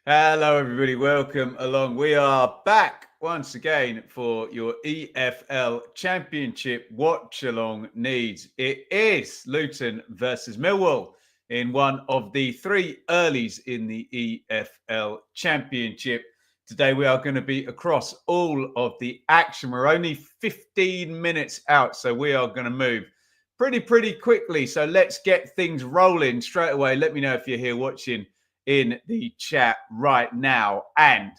Hello, everybody. Welcome along. We are back once again for your EFL Championship watch-along needs. It is Luton versus Millwall in one of the three earlies in the EFL Championship. Today, we are going to be across all of the action. We're only 15 minutes out, so we are going to move pretty quickly. So let's get things rolling straight away. Let me know if you're here watching in the chat right now, and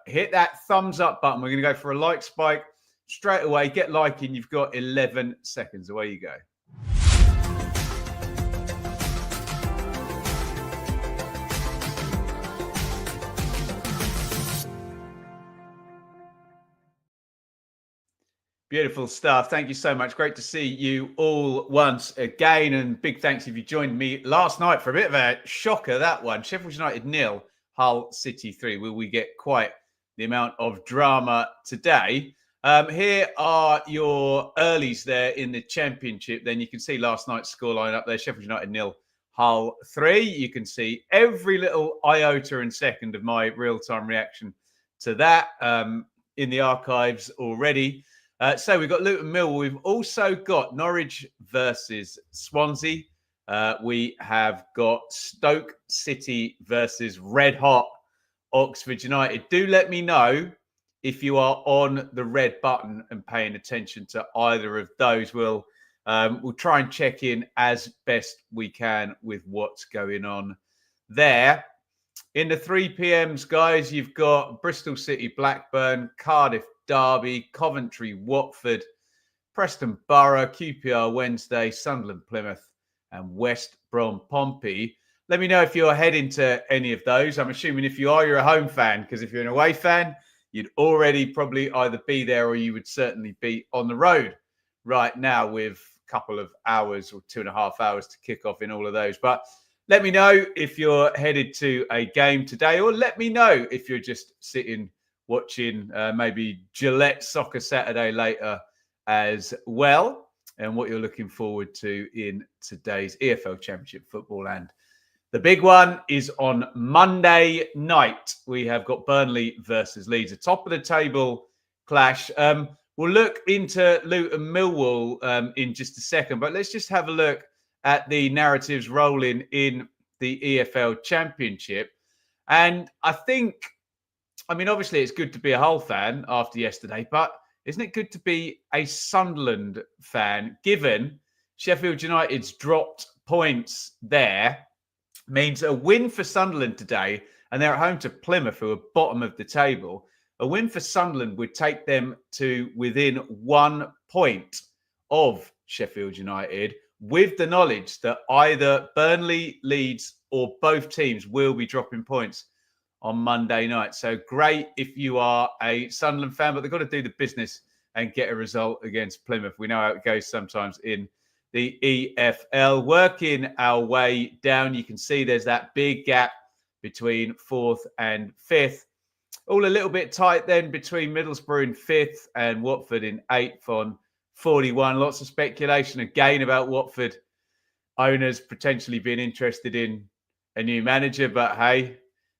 hit that thumbs up button. We're going to go for a like spike straight away. Get liking. You've got 11 seconds. Away you go. Beautiful stuff. Thank you so much. Great to see you all once again. And big thanks if you joined me last night for a bit of a shocker, that one. Sheffield United 0, Hull City 3. Will we get quite the amount of drama today? Here are your earlies there in the Championship. Then you can see last night's scoreline up there. Sheffield United 0, Hull 3. You can see every little iota and second of my real-time reaction to that in the archives already. So we've got Luton Millwall. We've also got Norwich versus Swansea. We have got Stoke City versus Red Hot Oxford United. Do let me know if you are on the red button and paying attention to either of those. We'll try and check in as best we can with what's going on there. In the 3 p.m.s, guys, you've got Bristol City, Blackburn, Cardiff, Derby, Coventry, Watford, Preston Borough, QPR Wednesday, Sunderland, Plymouth, and West Brom Pompey. Let me know if you're heading to any of those. I'm assuming if you are, you're a home fan, because if you're an away fan, you'd already probably either be there or you would certainly be on the road right now with a couple of hours or 2.5 hours to kick off in all of those. But let me know if you're headed to a game today, or let me know if you're just sitting watching maybe Gillette Soccer Saturday later as well, and what you're looking forward to in today's EFL Championship football. And the big one is on Monday night. We have got Burnley versus Leeds, a top of the table clash. We'll look into Luton Millwall in just a second, but let's just have a look at the narratives rolling in the EFL Championship. And I mean, obviously, it's good to be a Hull fan after yesterday, but isn't it good to be a Sunderland fan, given Sheffield United's dropped points there? Means a win for Sunderland today, and they're at home to Plymouth, who are bottom of the table. A win for Sunderland would take them to within 1 point of Sheffield United, with the knowledge that either Burnley, Leeds, or both teams will be dropping points on Monday night. So great if you are a Sunderland fan, but they've got to do the business and get a result against Plymouth. We know how it goes sometimes in the EFL. Working our way down, you can see there's that big gap between 4th and 5th. All a little bit tight then between Middlesbrough in 5th and Watford in 8th on 41. Lots of speculation again about Watford owners potentially being interested in a new manager, but hey,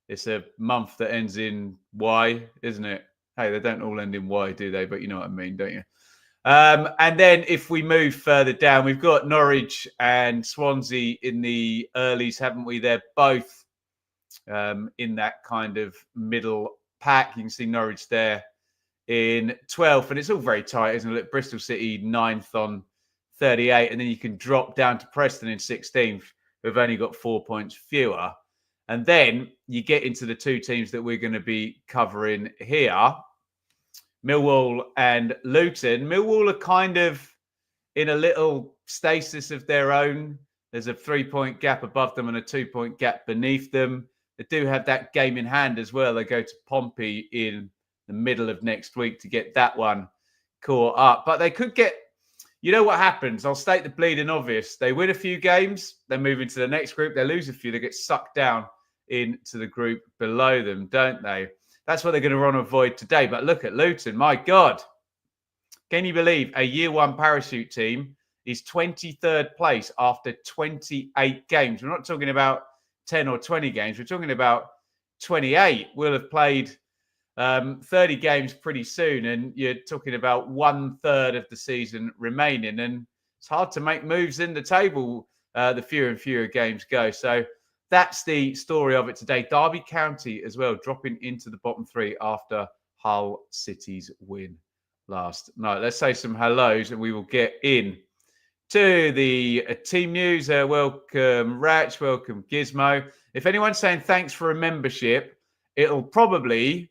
it's a month that ends in Y, isn't it? Hey, they don't all end in Y, do they? But you know what I mean, don't you? And then if we move further down, we've got Norwich and Swansea in the earlies, haven't we? They're both in that kind of middle pack. You can see Norwich there in 12th, and it's all very tight, isn't it? Look, Bristol City 9th on 38, and then you can drop down to Preston in 16th, who've only got 4 points fewer. And then you get into the two teams that we're going to be covering here, Millwall and Luton. Millwall are kind of in a little stasis of their own. There's a 3-point gap above them and a 2-point gap beneath them. They do have that game in hand as well. They go to Pompey in the middle of next week to get that one caught up. But they could get, you know what happens? I'll state the bleeding obvious. They win a few games, they move into the next group. They lose a few, they get sucked down into the group below them, don't they? That's what they're going to want to avoid today. But look at Luton. My God. Can you believe a year one parachute team is 23rd place after 28 games? We're not talking about 10 or 20 games. We're talking about 28. We'll have played 30 games pretty soon, and you're talking about 1/3 of the season remaining, and it's hard to make moves in the table the fewer and fewer games go. So that's the story of it today. Derby County as well, dropping into the bottom three after Hull City's win last night. Let's say some hellos and we will get in to the team news. Welcome Ratch, welcome Gizmo. If anyone's saying thanks for a membership, it'll probably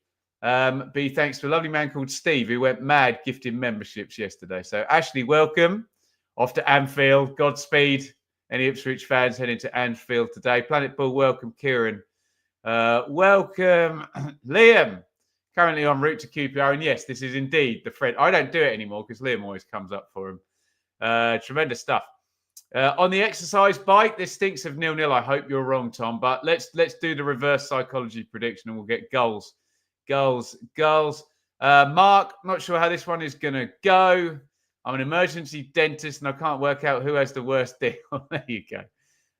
be thanks to a lovely man called Steve who went mad gifting memberships yesterday. So Ashley, welcome off to Anfield. Godspeed. Any Ipswich fans heading to Anfield today? Planet Bull, welcome Kieran. Welcome Liam. Currently en route to QPR. And yes, this is indeed the friend. I don't do it anymore because Liam always comes up for him. Tremendous stuff. On the exercise bike, this stinks of 0-0. I hope you're wrong, Tom. But let's do the reverse psychology prediction and we'll get goals. Mark, not sure how this one is going to go. I'm an emergency dentist and I can't work out who has the worst deal. There you go.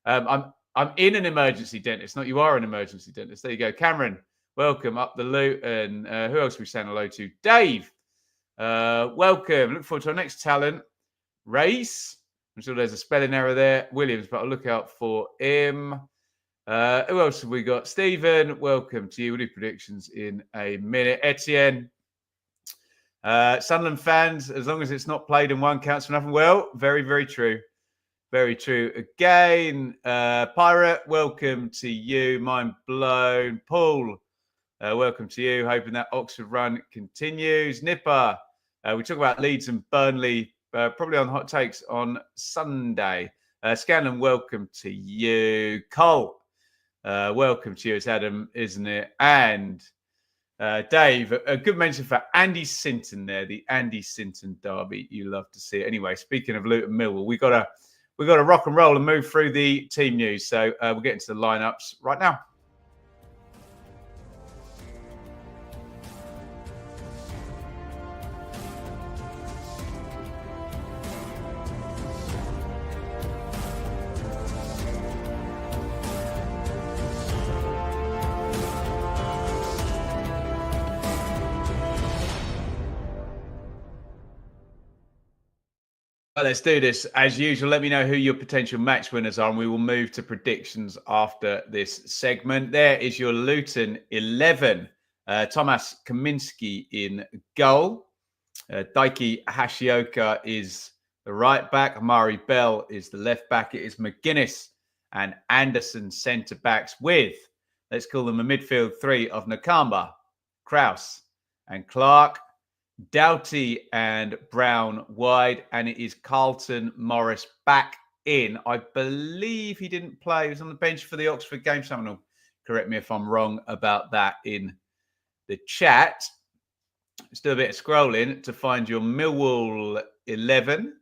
I'm in an emergency dentist, not you are an emergency dentist. There you go. Cameron, welcome up the Luton. Who else are we saying hello to? Dave, welcome. Look forward to our next talent. Race. I'm sure there's a spelling error there. Williams, but I'll look out for him. Who else have we got? Stephen, welcome to you. We'll do predictions in a minute. Etienne. Sunderland fans, as long as it's not played and one counts for nothing. Well, very, very true. Very true. Again, Pirate, welcome to you. Mind blown. Paul, welcome to you. Hoping that Oxford run continues. Nipper, we talk about Leeds and Burnley probably on Hot Takes on Sunday. Scanlon, welcome to you. Cole, welcome to you. It's Adam, isn't it? And Dave, a good mention for Andy Sinton there, the Andy Sinton derby. You love to see it. Anyway, speaking of Luton Millwall, we got to rock and roll and move through the team news. So we'll get into the lineups right now. Well, let's do this. As usual, let me know who your potential match winners are, and we will move to predictions after this segment. There is your Luton 11. Tomas Kaminski in goal. Daiki Hashioka is the right back. Amari Bell is the left back. It is McGuinness and Anderson centre backs with, let's call them a midfield three of Nakamba, Kraus and Clark. Doughty and Brown wide, and it is Carlton Morris back in. I believe he didn't play. He was on the bench for the Oxford game. Someone will correct me if I'm wrong about that in the chat. Let's do a bit of scrolling to find your Millwall 11.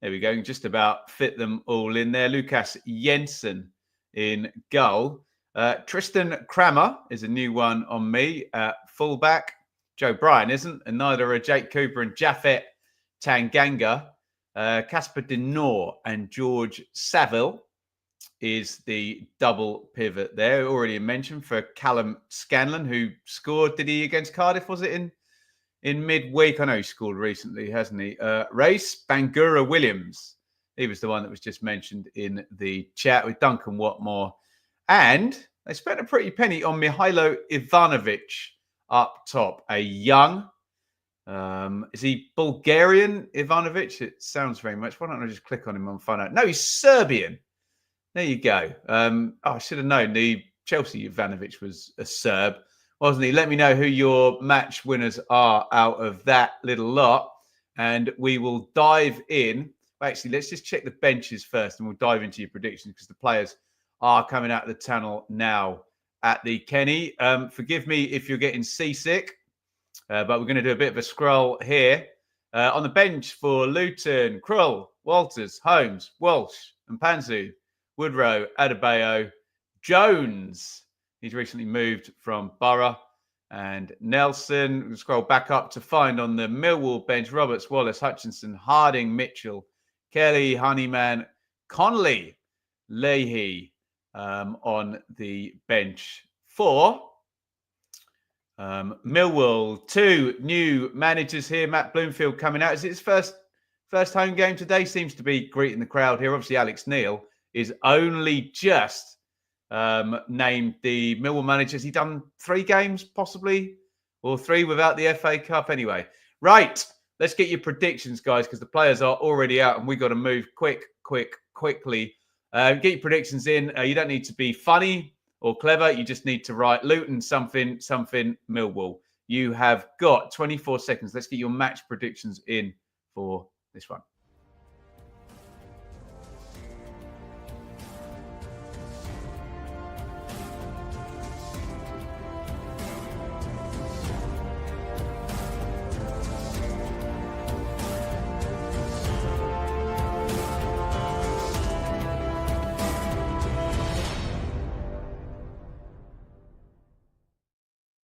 There we go. Just about fit them all in there. Lucas Jensen in goal. Tristan Kramer is a new one on me at fullback. Joe Bryan isn't, and neither are Jake Cooper and Japhet Tanganga. Casper De Noor and George Saville is the double pivot there. Already mentioned for Callum Scanlon, who scored, did he, against Cardiff? Was it in midweek? I know he scored recently, hasn't he? Race Bangura Williams. He was the one that was just mentioned in the chat with Duncan Watmore. And they spent a pretty penny on Mihailo Ivanovic up top, a young, is he Bulgarian, Ivanovic? It sounds very much. Why don't I just click on him and find out? No, he's Serbian. There you go. I should have known the Chelsea Ivanovic was a Serb, wasn't he? Let me know who your match winners are out of that little lot, and we will dive in. Actually, let's just check the benches first, and we'll dive into your predictions because the players are coming out of the tunnel now at the Kenny. Forgive me if you're getting seasick, but we're going to do a bit of a scroll here. On the bench for Luton, Krull, Walters, Holmes, Walsh and Panzu, Woodrow, Adebayo, Jones. He's recently moved from Borough, and Nelson. We'll scroll back up to find on the Millwall bench, Roberts, Wallace, Hutchinson, Harding, Mitchell, Kelly, Honeyman, Connolly, Leahy, on the bench for Millwall, 2 new managers here. Matt Bloomfield coming out. Is it his first home game today? Seems to be greeting the crowd here. Obviously, Alex Neil is only just named the Millwall manager. Has he done 3 games possibly? Or 3 without the FA Cup? Anyway, right. Let's get your predictions, guys, because the players are already out and we got to move quickly. Get your predictions in. You don't need to be funny or clever. You just need to write Luton something Millwall. You have got 24 seconds. Let's get your match predictions in for this one.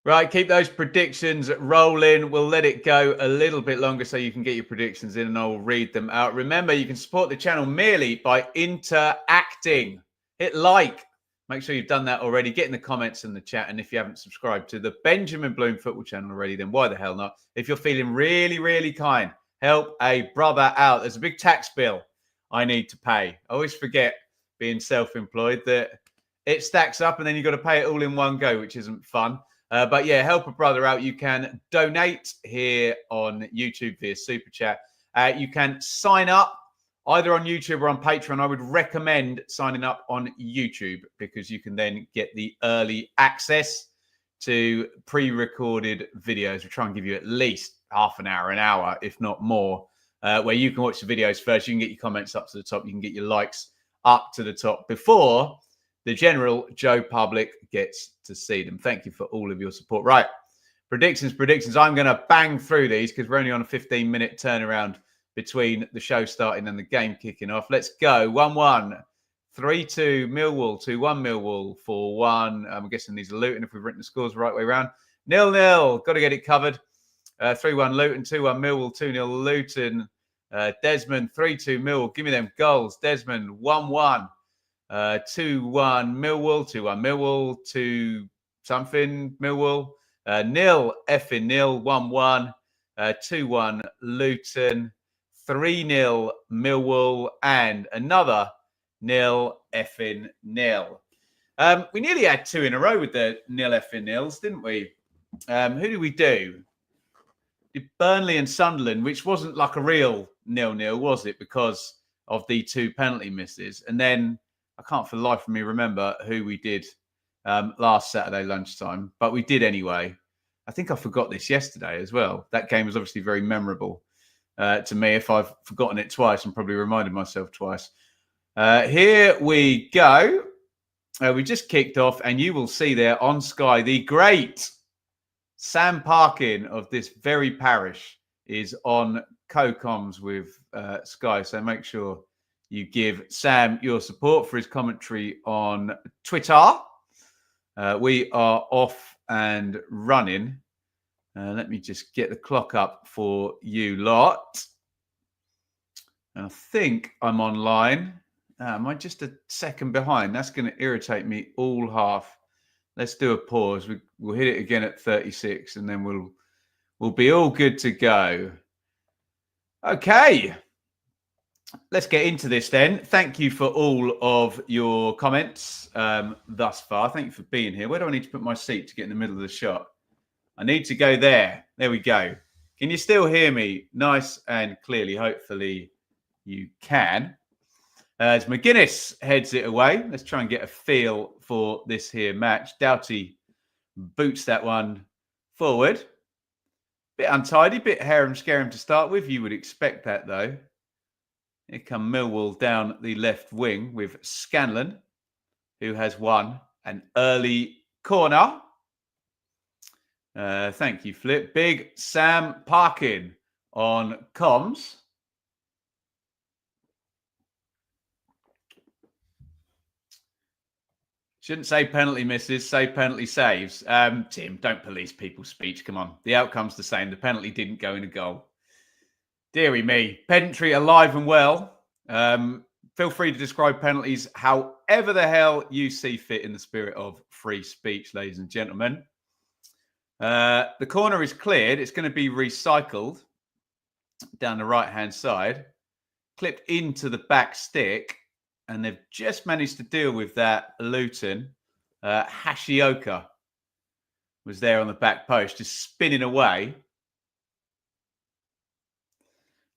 Right, keep those predictions rolling. We'll let it go a little bit longer so you can get your predictions in and I'll read them out. Remember, you can support the channel merely by interacting. Hit like. Make sure you've done that already. Get in the comments and the chat. And if you haven't subscribed to the Benjamin Bloom Football channel already, then why the hell not? If you're feeling really kind, help a brother out. There's a big tax bill I need to pay. I always forget, being self-employed, that it stacks up and then you've got to pay it all in one go, which isn't fun. But yeah, help a brother out. You can donate here on YouTube via Super Chat. You can sign up either on YouTube or on Patreon. I would recommend signing up on YouTube because you can then get the early access to pre-recorded videos. We try and give you at least half an hour, if not more, where you can watch the videos first. You can get your comments up to the top. You can get your likes up to the top before the general Joe public gets to see them. Thank you for all of your support. Right. Predictions. I'm going to bang through these because we're only on a 15-minute turnaround between the show starting and the game kicking off. Let's go. 1-1. 3-2 Millwall. 2-1 Millwall. 4-1. I'm guessing these are Luton if we've written the scores the right way around. 0-0. Got to get it covered. 3-1 Luton. 2-1 Millwall. 2-0 Luton. Desmond. 3-2 Millwall. Give me them goals. Desmond. 1-1. 2-1 Millwall, 2-1 Millwall, 2-something Millwall, 0 effing 0, 1-1, 2-1 Luton, 3-0 Millwall, and another 0 effing 0. We nearly had 2 in a row with the 0 effing 0s, didn't we? Who did we do? Did Burnley and Sunderland, which wasn't like a real 0-0, was it? Because of the 2 penalty misses. And then I can't for the life of me remember who we did last Saturday lunchtime, but we did anyway. I think I forgot this yesterday as well. That game was obviously very memorable to me. If I've forgotten it twice, I'm probably reminded myself twice. Here we go. We just kicked off, and you will see there on Sky, the great Sam Parkin of this very parish is on co-coms with Sky. So make sure you give Sam your support for his commentary on Twitter. We are off and running. Let me just get the clock up for you lot. I think I'm online. Am I just a second behind? That's going to irritate me all half. Let's do a pause. We'll hit it again at 36, and then we'll be all good to go. Okay. Let's get into this then. Thank you for all of your comments thus far. Thank you for being here. Where do I need to put my seat to get in the middle of the shot? I need to go there. There we go. Can you still hear me nice and clearly? Hopefully you can. As McGuinness heads it away, let's try and get a feel for this here match. Doughty boots that one forward. Bit untidy, bit harum-scarum to start with. You would expect that, though. Here come Millwall down the left wing with Scanlon, who has won an early corner. Thank you, Flip. Big Sam Parkin on comms. Shouldn't say penalty misses, say penalty saves. Tim, don't police people's speech. Come on. The outcome's the same. The penalty didn't go in a goal. Deary me. Pedantry alive and well. Feel free to describe penalties however the hell you see fit in the spirit of free speech, ladies and gentlemen. The corner is cleared. It's going to be recycled down the right-hand side, clipped into the back stick, and they've just managed to deal with that. Luton. Hashioka was there on the back post, just spinning away.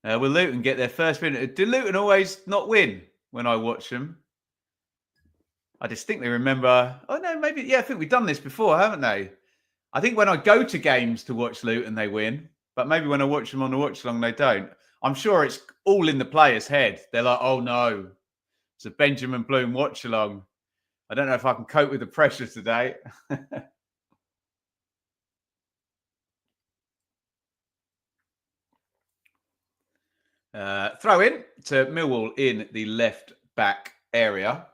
Will Luton get their first win? Do Luton always not win when I watch them? I distinctly remember, oh no, maybe, yeah, I think we've done this before, haven't they? I think when I go to games to watch Luton, they win. But maybe when I watch them on the watch along, they don't. I'm sure it's all in the player's head. They're like, oh no, it's a Benjamin Bloom watch along. I don't know if I can cope with the pressure today. Throw in to Millwall in the left back area.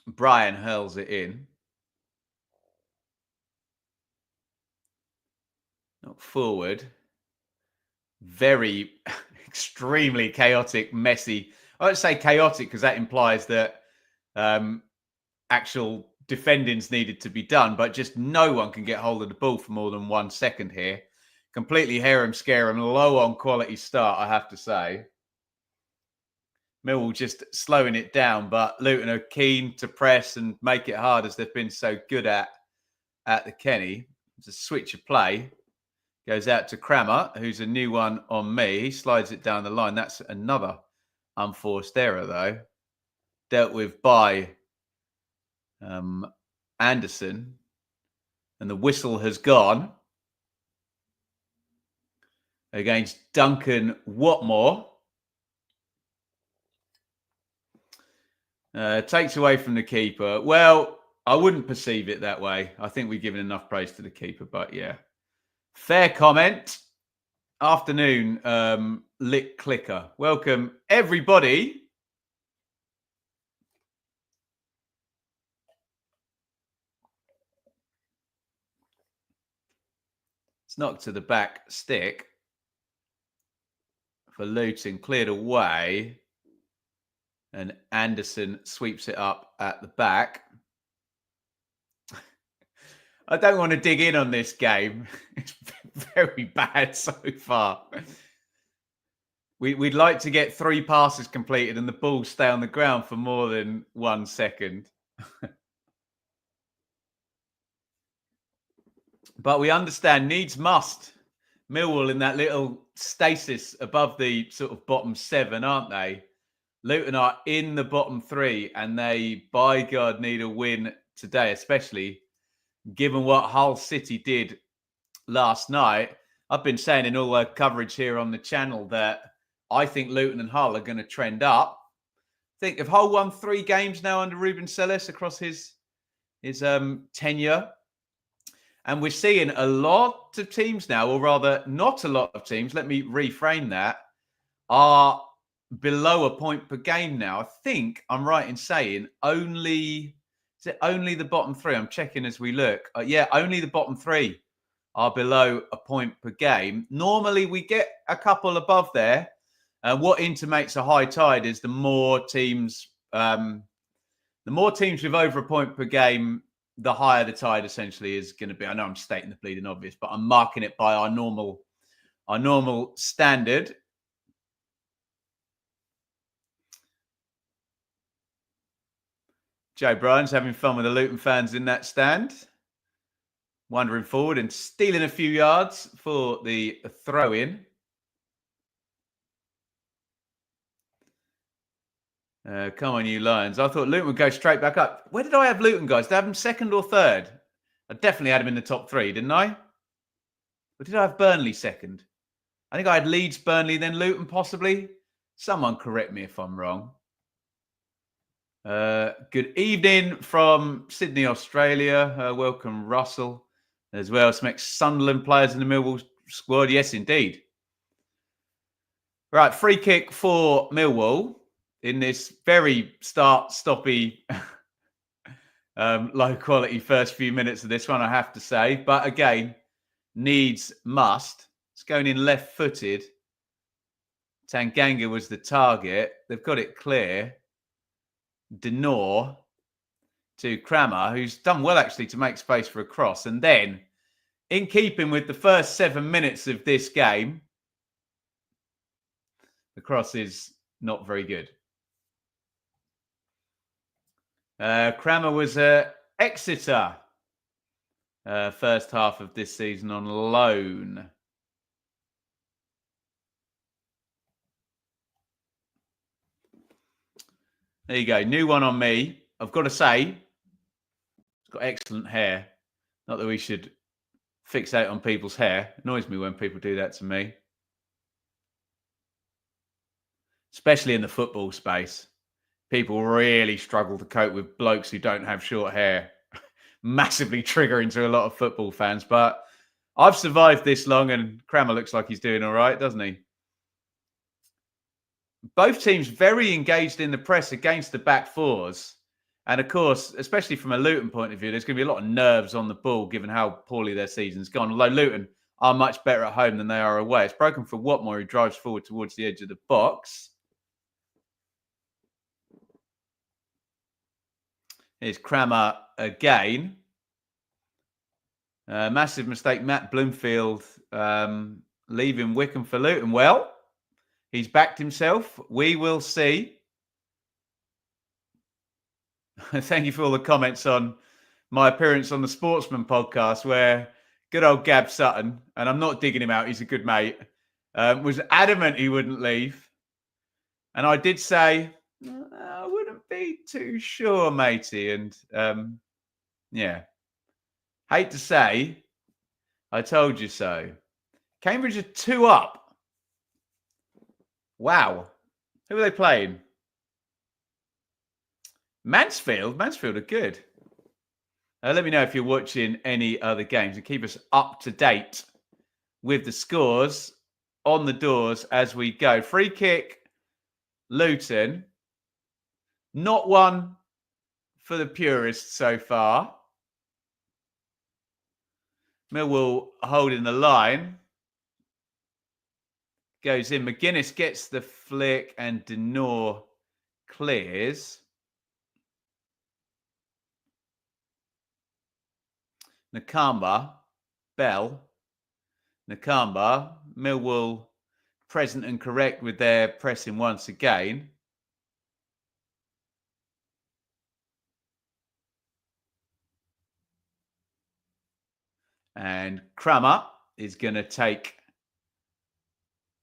Brian hurls it in. Not forward. Very, extremely chaotic, messy. I won't say chaotic because that implies that actual defending's needed to be done, but just no one can get hold of the ball for more than 1 second here. Completely harem-scarem, low on quality start, I have to say. Millwall just slowing it down, but Luton are keen to press and make it hard as they've been so good at the Kenny. It's a switch of play. Goes out to Crammer, who's a new one on me. He slides it down the line. That's another unforced error, though. Dealt with by Anderson. And the whistle has gone against Duncan Watmore. Takes away from the keeper. Well, I wouldn't perceive it that way. I think we've given enough praise to the keeper, but yeah. Fair comment. Afternoon, Lick Clicker. Welcome, everybody. It's knocked to the back stick for Luton, cleared away. And Anderson sweeps it up at the back. I don't want to dig in on this game. It's very bad so far. We'd like to get 3 passes completed and the ball stay on the ground for more than 1 second. But we understand needs must. Millwall in that little stasis above the sort of bottom 7, aren't they? Luton are in the bottom 3 and they, by God, need a win today, especially given what Hull City did last night. I've been saying in all the coverage here on the channel that I think Luton and Hull are going to trend up. I think if Hull won 3 games now under Ruben Selles across his tenure, and we're seeing a lot of teams now, or rather not a lot of teams, let me reframe that, are below a point per game now. I think I'm right in saying only the bottom 3? I'm checking as we look. Yeah, only the bottom 3 are below a point per game. Normally, we get a couple above there. What intimates a high tide is the more teams with over a point per game, the higher the tide essentially is going to be. I know I'm stating the bleeding obvious, but I'm marking it by our normal standard. Joe Bryan's having fun with the Luton fans in that stand. Wandering forward and stealing a few yards for the throw-in. Come on, you Lions. I thought Luton would go straight back up. Where did I have Luton, guys? Did I have them second or third? I definitely had them in the top 3, didn't I? Or did I have Burnley second? I think I had Leeds, Burnley, then Luton, possibly. Someone correct me if I'm wrong. Good evening from Sydney, Australia. Welcome, Russell, as well. Some ex-Sunderland players in the Millwall squad. Yes, indeed. Right, free kick for Millwall in this very start-stoppy, low-quality first few minutes of this one, I have to say. But again, needs must. It's going in left-footed. Tanganga was the target. They've got it clear. Denor to Kramer, who's done well actually to make space for a cross. And then, in keeping with the first 7 minutes of this game, the cross is not very good. Kramer was Exeter first half of this season on loan. There you go. New one on me. I've got to say, it's got excellent hair. Not that we should fixate on people's hair. It annoys me when people do that to me. Especially in the football space. People really struggle to cope with blokes who don't have short hair. Massively triggering to a lot of football fans. But I've survived this long and Kramer looks like he's doing all right, doesn't he? Both teams very engaged in the press against the back fours. And of course, especially from a Luton point of view, there's going to be a lot of nerves on the ball given how poorly their season's gone. Although Luton are much better at home than they are away. It's broken for Watmore, who drives forward towards the edge of the box. Here's Kramer again. Massive mistake. Matt Bloomfield leaving Wickham for Luton. Well, he's backed himself. We will see. Thank you for all the comments on my appearance on the Sportsman podcast, where good old Gab Sutton, and I'm not digging him out, he's a good mate, was adamant he wouldn't leave. And I did say, I wouldn't be too sure, matey. And yeah, hate to say, I told you so. Cambridge are 2 up. Wow. Who are they playing? Mansfield. Mansfield are good. Let me know if you're watching any other games and keep us up to date with the scores on the doors as we go. Free kick, Luton. Not one for the purists so far. Millwall holding the line. Goes in. McGuinness gets the flick and Denor clears. Nakamba, Bell, Nakamba, Millwall present and correct with their pressing once again. And Kramer is going to take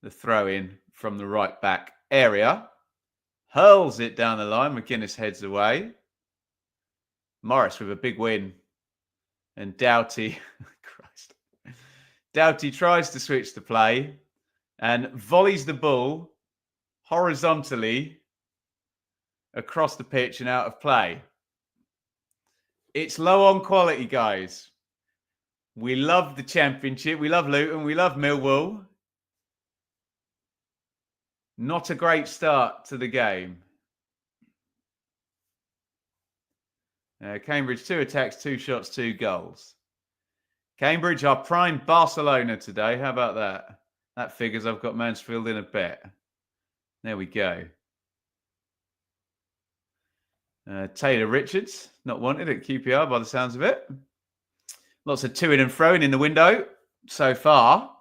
the throw in from the right back area. Hurls it down the line. McGuinness heads away. Morris with a big win. And Doughty, Christ. Doughty tries to switch the play and volleys the ball horizontally across the pitch and out of play. It's low on quality, guys. We love the Championship. We love Luton. We love Millwall. Not a great start to the game. Cambridge, 2 attacks, 2 shots, 2 goals. Cambridge are prime Barcelona today. How about that? That figures I've got Mansfield in a bet. There we go. Taylor Richards, not wanted at QPR by the sounds of it. Lots of to-in and fro-in in the window so far.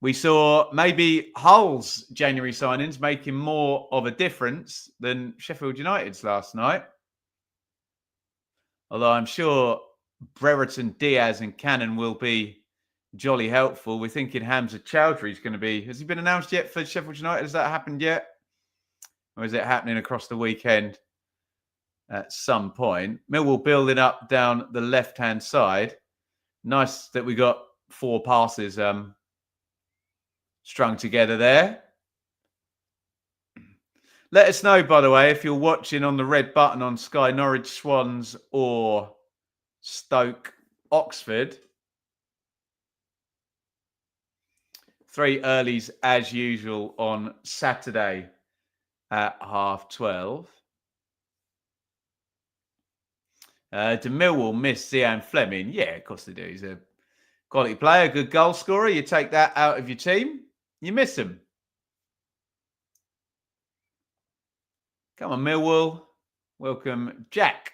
We saw maybe Hull's January signings making more of a difference than Sheffield United's last night. Although I'm sure Brereton, Diaz and Cannon will be jolly helpful. We're thinking Hamza Chowdhury is going to be... Has he been announced yet for Sheffield United? Has that happened yet? Or is it happening across the weekend at some point? Millwall building up down the left-hand side. Nice that we got 4 passes strung together there. Let us know, by the way, if you're watching on the red button on Sky, Norwich Swans or Stoke Oxford. 3 earlies as usual on Saturday at 12:30. Do Millwall miss Zian Fleming? Yeah, of course they do. He's a quality player, good goal scorer. You take that out of your team, you miss him. Come on, Millwall. Welcome, Jack.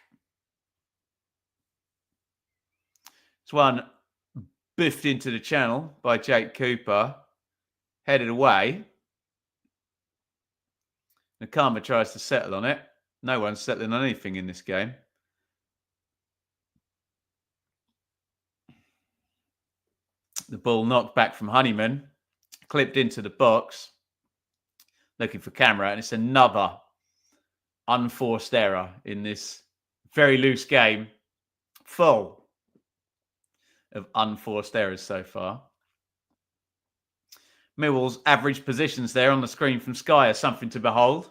This one biffed into the channel by Jake Cooper. Headed away. Nakama tries to settle on it. No one's settling on anything in this game. The ball knocked back from Honeyman. Clipped into the box. Looking for camera. And it's another unforced error in this very loose game. Full of unforced errors so far. Millwall's average positions there on the screen from Sky are something to behold.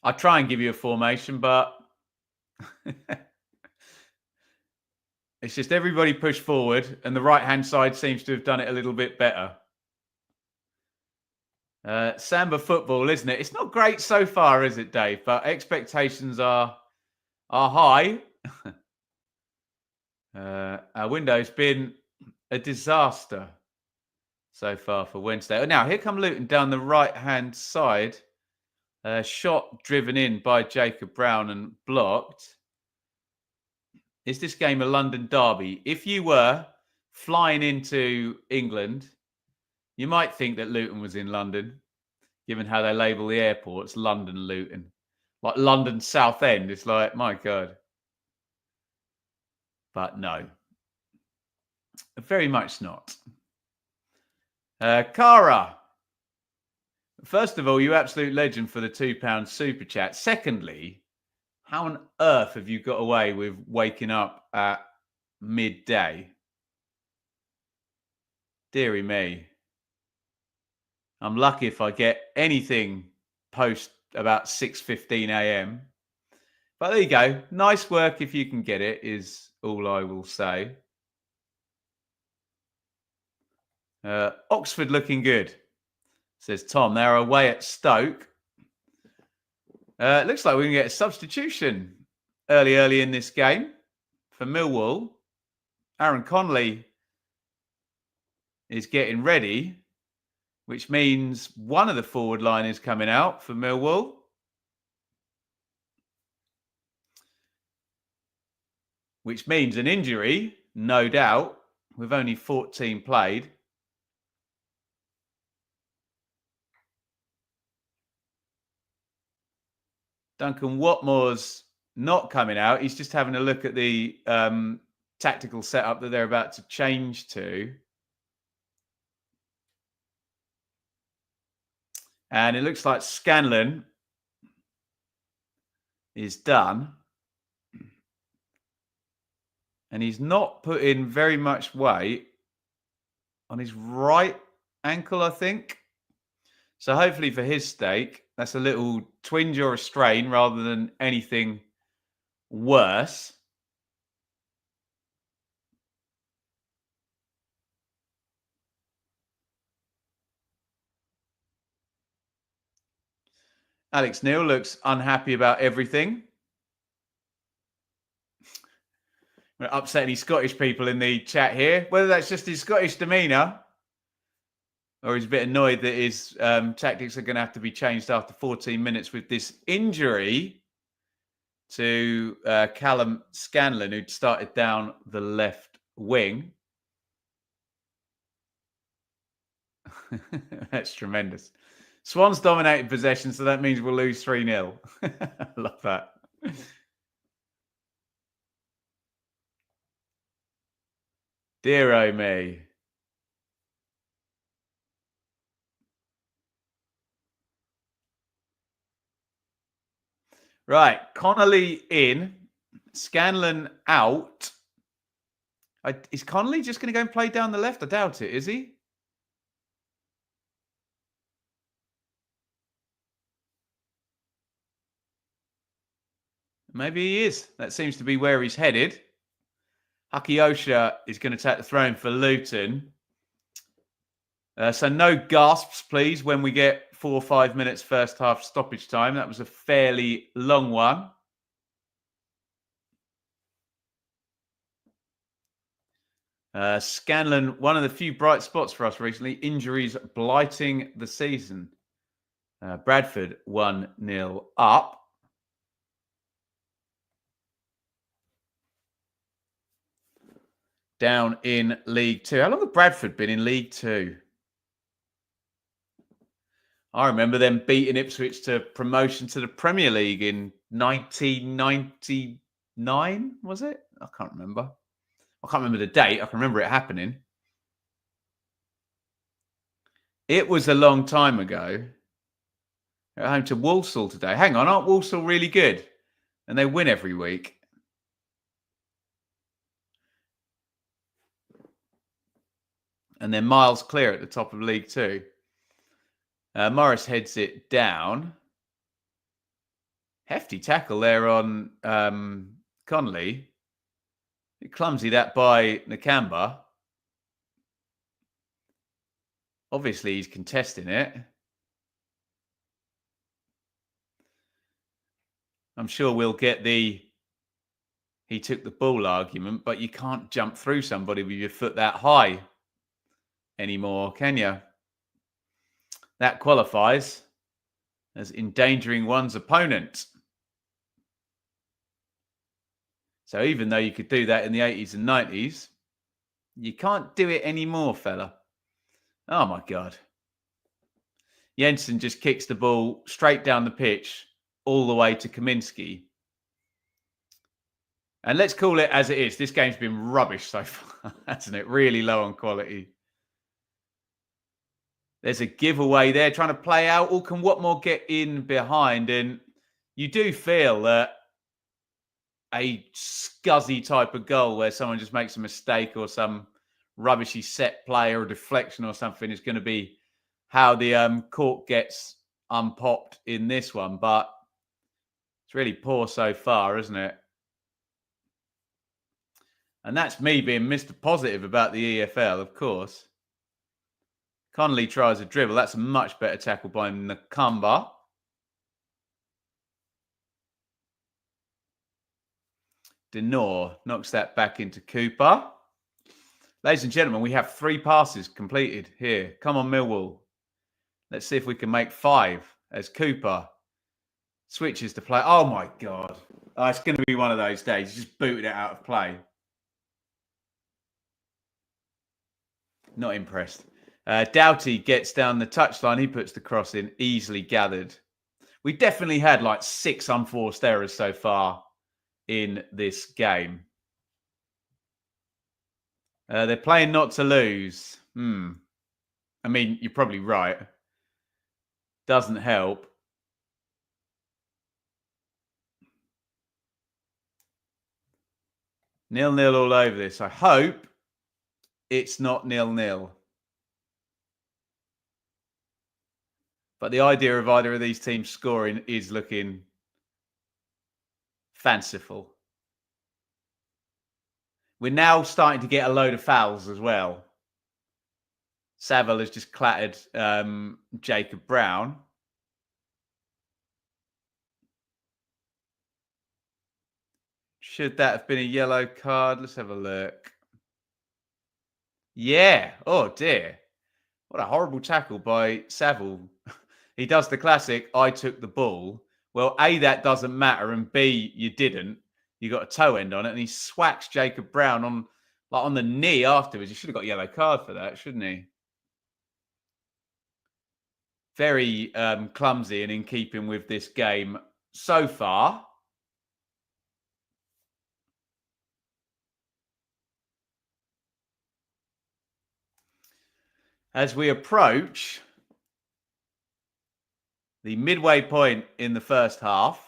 I'll try and give you a formation, but it's just everybody pushed forward and the right-hand side seems to have done it a little bit better. Samba football, isn't it? It's not great so far, is it, Dave? But expectations are high. Our window's been a disaster so far for Wednesday. Now, here come Luton down the right-hand side. Shot driven in by Jacob Brown and blocked. Is this game a London derby? If you were flying into England, you might think that Luton was in London, given how they label the airports, London Luton. Like London Southend, it's like, my God. But no. Very much not. Cara. First of all, you absolute legend for the £2 super chat. Secondly, how on earth have you got away with waking up at midday? Deary me. I'm lucky if I get anything post about 6:15 a.m. But there you go. Nice work if you can get it, is all I will say. Oxford looking good, says Tom. They're away at Stoke. It looks like we can get a substitution early in this game for Millwall. Aaron Connolly is getting ready, which means one of the forward line is coming out for Millwall. Which means an injury, no doubt, with only 14 played. Duncan Watmore's not coming out. He's just having a look at the tactical setup that they're about to change to. And it looks like Scanlon is done. And he's not put in very much weight on his right ankle, I think. So hopefully for his sake, that's a little twinge or a strain rather than anything worse. Alex Neil looks unhappy about everything. We're upsetting these Scottish people in the chat here. Whether that's just his Scottish demeanour or he's a bit annoyed that his tactics are going to have to be changed after 14 minutes with this injury to Callum Scanlon, who'd started down the left wing. That's tremendous. Swans dominated possession, so that means we'll lose 3-0. I love that. Dear oh me. Right, Connolly in, Scanlon out. Is Connolly just going to go and play down the left? I doubt it, is he? Maybe he is. That seems to be where he's headed. Hakiosha is going to take the throne for Luton. So no gasps, please, when we get 4 or 5 minutes first half stoppage time. That was a fairly long one. Scanlon, one of the few bright spots for us recently. Injuries blighting the season. Bradford 1-0 up. Down in League Two. How long have Bradford been in League Two? I remember them beating Ipswich to promotion to the Premier League in 1999, was it? I can't remember. I can't remember the date. I can remember it happening. It was a long time ago. They're at home to Walsall today. Hang on, aren't Walsall really good? And they win every week. And they're miles clear at the top of League Two. Morris heads it down. Hefty tackle there on Connolly. Clumsy that by Nakamba. Obviously, he's contesting it. I'm sure we'll get the he took the ball argument, but you can't jump through somebody with your foot that high anymore, can you? That qualifies as endangering one's opponent. So even though you could do that in the 80s and 90s, you can't do it anymore, fella. Oh, my God. Jensen just kicks the ball straight down the pitch all the way to Kaminski. And let's call it as it is. This game's been rubbish so far, hasn't it? Really low on quality. There's a giveaway there trying to play out. Or can Watmore get in behind? And you do feel that a scuzzy type of goal where someone just makes a mistake or some rubbishy set play or deflection or something is going to be how the cork gets unpopped in this one. But it's really poor so far, isn't it? And that's me being Mr. Positive about the EFL, of course. Connolly tries a dribble. That's a much better tackle by Nakamba. Denor knocks that back into Cooper. Ladies and gentlemen, we have 3 passes completed here. Come on, Millwall. Let's see if we can make 5 as Cooper switches to play. Oh, my God. Oh, it's going to be one of those days. He just booted it out of play. Not impressed. Doughty gets down the touchline. He puts the cross in, easily gathered. We definitely had like 6 unforced errors so far in this game. They're playing not to lose. I mean, you're probably right. Doesn't help. Nil-nil all over this. I hope it's not 0-0. But the idea of either of these teams scoring is looking fanciful. We're now starting to get a load of fouls as well. Saville has just clattered Jacob Brown. Should that have been a yellow card? Let's have a look. Yeah. Oh, dear. What a horrible tackle by Saville. He does the classic, I took the ball. Well, A, that doesn't matter, and B, you didn't. You got a toe end on it, and he swacks Jacob Brown on the knee afterwards. He should have got a yellow card for that, shouldn't he? Very clumsy and in keeping with this game so far. As we approach the midway point in the first half,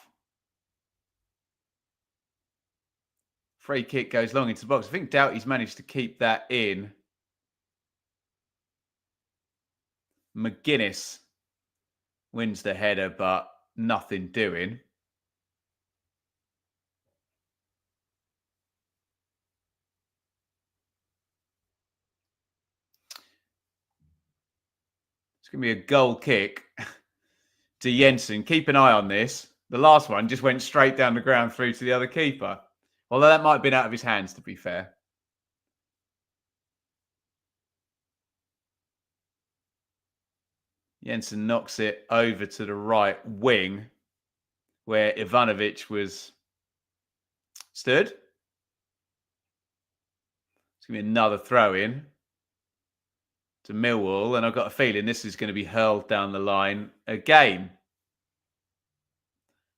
free kick goes long into the box. I think Doughty's managed to keep that in. McGuinness wins the header, but nothing doing. It's going to be a goal kick to Jensen. Keep an eye on this. The last one just went straight down the ground through to the other keeper. Although that might have been out of his hands, to be fair. Jensen knocks it over to the right wing where Ivanovic was stood. It's going to be another throw in to Millwall, and I've got a feeling this is going to be hurled down the line again.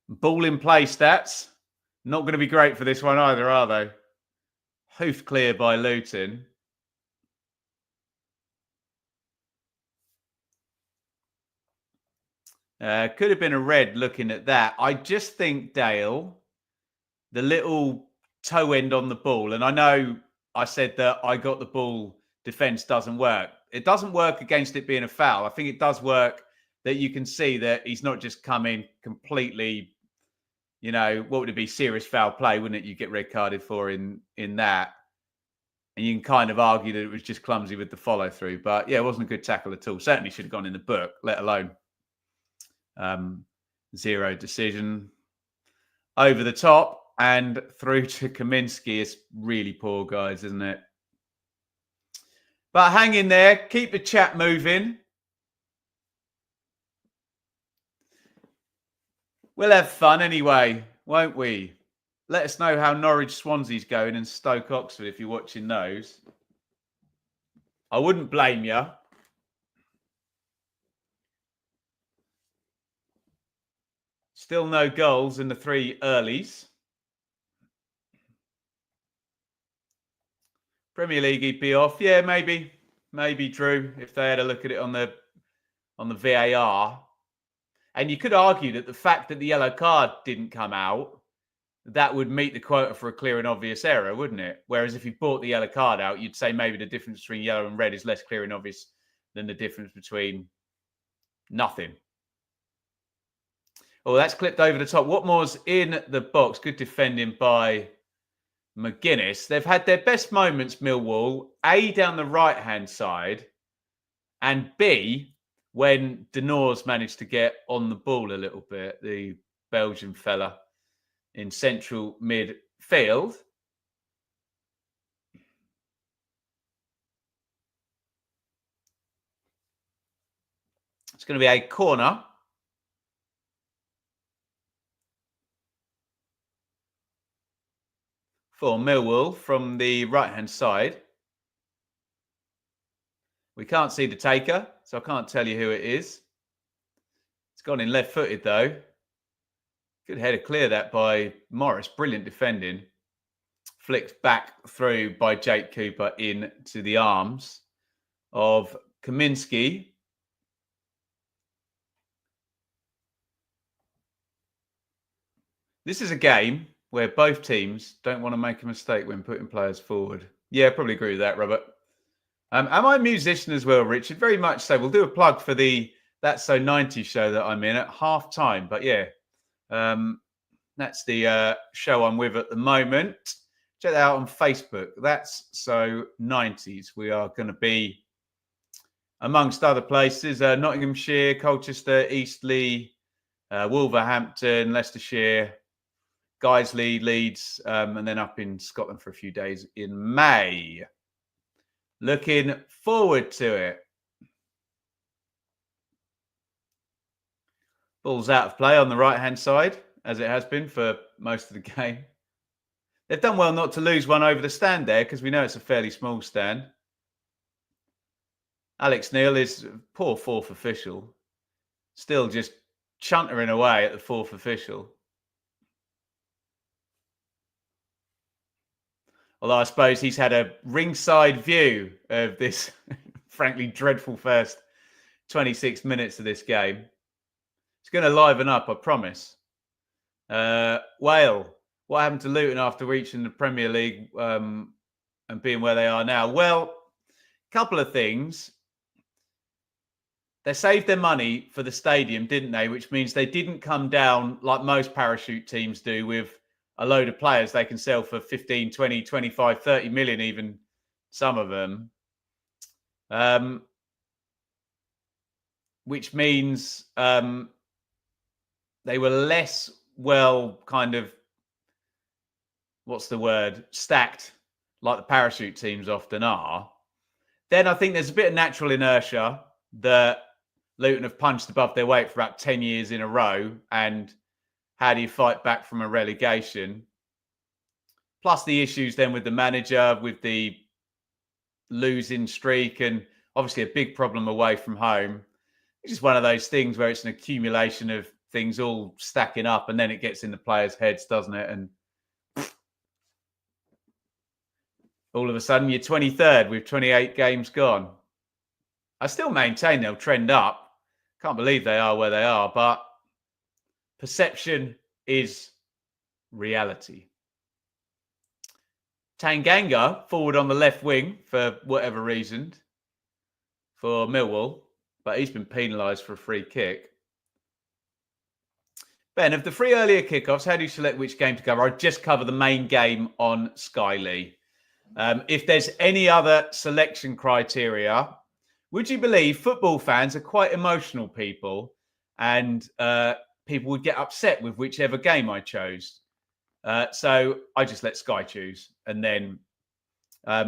Ball in play stats, not going to be great for this one either, are they? Hoofed clear by Luton. Could have been a red looking at that. I just think, Dale, the little toe end on the ball, and I know I said that I got the ball, defence doesn't work. It doesn't work against it being a foul. I think it does work that you can see that he's not just coming completely, what would it be? Serious foul play, wouldn't it? You get red carded for in that. And you can kind of argue that it was just clumsy with the follow through. But yeah, it wasn't a good tackle at all. Certainly should have gone in the book, let alone 0 decision. Over the top and through to Kaminsky. It's really poor, guys, isn't it? But hang in there. Keep the chat moving. We'll have fun anyway, won't we? Let us know how Norwich Swansea's going and Stoke Oxford if you're watching those. I wouldn't blame you. Still no goals in the 3 earlies. Premier League he'd be off. Yeah, maybe, Drew, if they had a look at it on the VAR. And you could argue that the fact that the yellow card didn't come out, that would meet the quota for a clear and obvious error, wouldn't it? Whereas if you brought the yellow card out, you'd say maybe the difference between yellow and red is less clear and obvious than the difference between nothing. Oh, that's clipped over the top. Watmore's in the box. Good defending by McGuinness. They've had their best moments, Millwall, A, down the right-hand side, and B, when Denors managed to get on the ball a little bit, the Belgian fella in central midfield. It's going to be a corner. For Millwall from the right-hand side. We can't see the taker, so I can't tell you who it is. It's gone in left-footed, though. Good header clear that by Morris. Brilliant defending. Flicked back through by Jake Cooper into the arms of Kaminsky. This is a game where both teams don't want to make a mistake when putting players forward. Yeah, probably agree with that, Robert. Am I a musician as well, Richard? Very much so. We'll do a plug for the That's So 90 show that I'm in at half time. But yeah, that's the show I'm with at the moment. Check that out on Facebook. That's So 90s. We are going to be, amongst other places, Nottinghamshire, Colchester, Eastleigh, Wolverhampton, Leicestershire, Guiseley, Leeds, and then up in Scotland for a few days in May. Looking forward to it. Ball's out of play on the right-hand side, as it has been for most of the game. They've done well not to lose one over the stand there, because we know it's a fairly small stand. Alex Neil is poor fourth official. Still just chuntering away at the fourth official. Although I suppose he's had a ringside view of this, frankly, dreadful first 26 minutes of this game. It's going to liven up, I promise. Wale, what happened to Luton after reaching the Premier League and being where they are now? Well, a couple of things. They saved their money for the stadium, didn't they? Which means they didn't come down like most parachute teams do with a load of players they can sell for 15, 20, 25, 30 million, even some of them. Which means they were less well kind of, stacked like the parachute teams often are. Then I think there's a bit of natural inertia that Luton have punched above their weight for about 10 years in a row. And how do you fight back from a relegation? Plus the issues then with the manager, with the losing streak, and obviously a big problem away from home. It's just one of those things where it's an accumulation of things all stacking up, and then it gets in the players' heads, doesn't it? And all of a sudden, you're 23rd with 28 games gone. I still maintain they'll trend up. Can't believe they are where they are, but perception is reality. Tanganga forward on the left wing for whatever reason for Millwall, but he's been penalised for a free kick. Ben, of the 3 earlier kickoffs, how do you select which game to cover? I'd just cover the main game on Sky Lee. If there's any other selection criteria, would you believe football fans are quite emotional people, and people would get upset with whichever game I chose? So I just let Sky choose, and then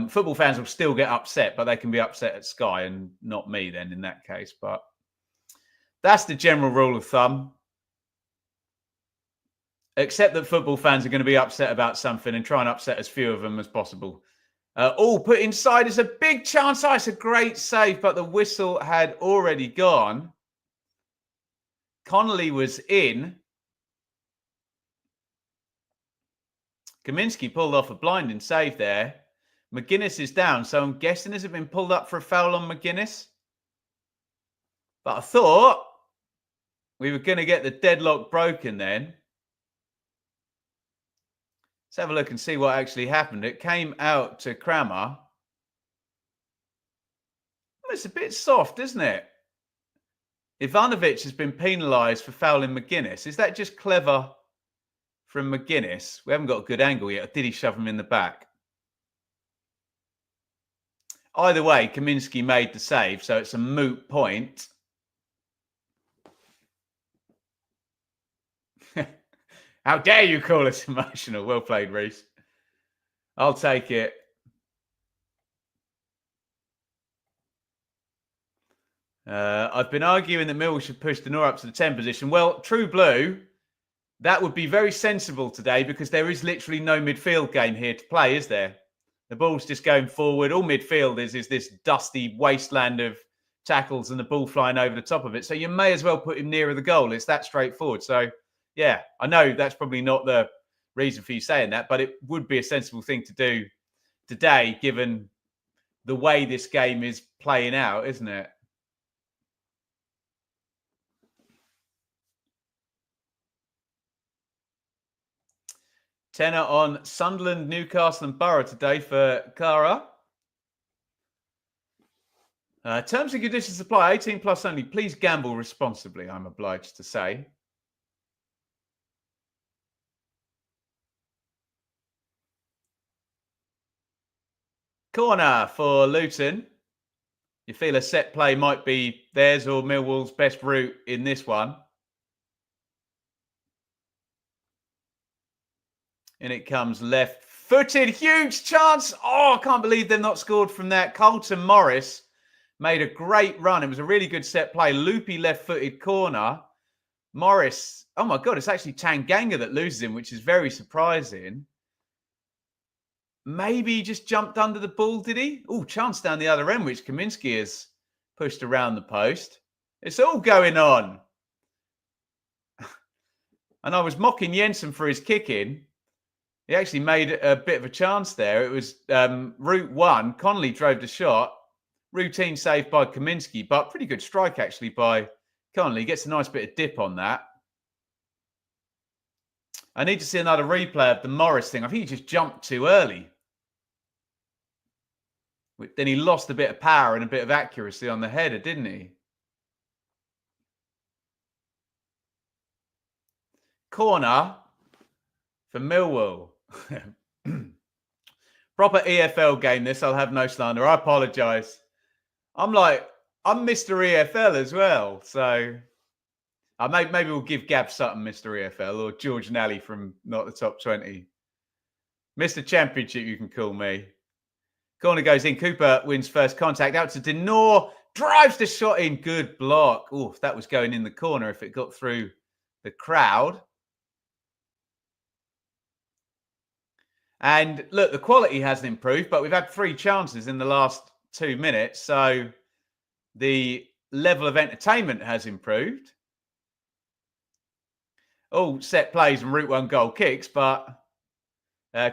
football fans will still get upset, but they can be upset at Sky and not me then in that case. But that's the general rule of thumb. Except that football fans are going to be upset about something and try and upset as few of them as possible. All put inside is a big chance. Oh, it's a great save, but the whistle had already gone. Connolly was in. Kaminski pulled off a blinding save there. McGuinness is down, so I'm guessing has it been pulled up for a foul on McGuinness? But I thought we were going to get the deadlock broken then. Let's have a look and see what actually happened. It came out to Crammer. Well, it's a bit soft, isn't it? Ivanovic has been penalised for fouling McGuinness. Is that just clever from McGuinness? We haven't got a good angle yet. Or did he shove him in the back? Either way, Kaminski made the save, so it's a moot point. How dare you call us emotional? Well played, Reese. I'll take it. I've been arguing that Millwall should push the Nor up to the 10 position. Well, True Blue, that would be very sensible today because there is literally no midfield game here to play, is there? The ball's just going forward. All midfield is this dusty wasteland of tackles and the ball flying over the top of it. So you may as well put him nearer the goal. It's that straightforward. So, yeah, I know that's probably not the reason for you saying that, but it would be a sensible thing to do today, given the way this game is playing out, isn't it? Tenner on Sunderland, Newcastle and Borough today for Cara. Terms and conditions apply, 18 plus only. Please gamble responsibly, I'm obliged to say. Corner for Luton. You feel a set play might be theirs or Millwall's best route in this one. And it comes left-footed. Huge chance. Oh, I can't believe they've not scored from that. Colton Morris made a great run. It was a really good set play. Loopy left-footed corner. Morris. Oh, my God. It's actually Tanganga that loses him, which is very surprising. Maybe he just jumped under the ball, did he? Oh, chance down the other end, which Kaminski has pushed around the post. It's all going on. And I was mocking Jensen for his kick-in. He actually made a bit of a chance there. It was route one. Connolly drove the shot. Routine save by Kaminski, but pretty good strike actually by Connolly. He gets a nice bit of dip on that. I need to see another replay of the Morris thing. I think he just jumped too early. Then he lost a bit of power and a bit of accuracy on the header, didn't he? Corner for Millwall. Proper EFL game this. I'll have no slander. I apologise. I'm Mr. EFL as well. So maybe we'll give Gab Sutton Mr. EFL or George Nally from Not the Top 20. Mr. Championship, you can call me. Corner goes in. Cooper wins first contact. Out to Denor. drives the shot in. Good block. Oh, that was going in the corner if it got through the crowd. And look, the quality hasn't improved, but we've had 3 chances in the last 2 minutes. So the level of entertainment has improved. All set plays and route 1 goal kicks, but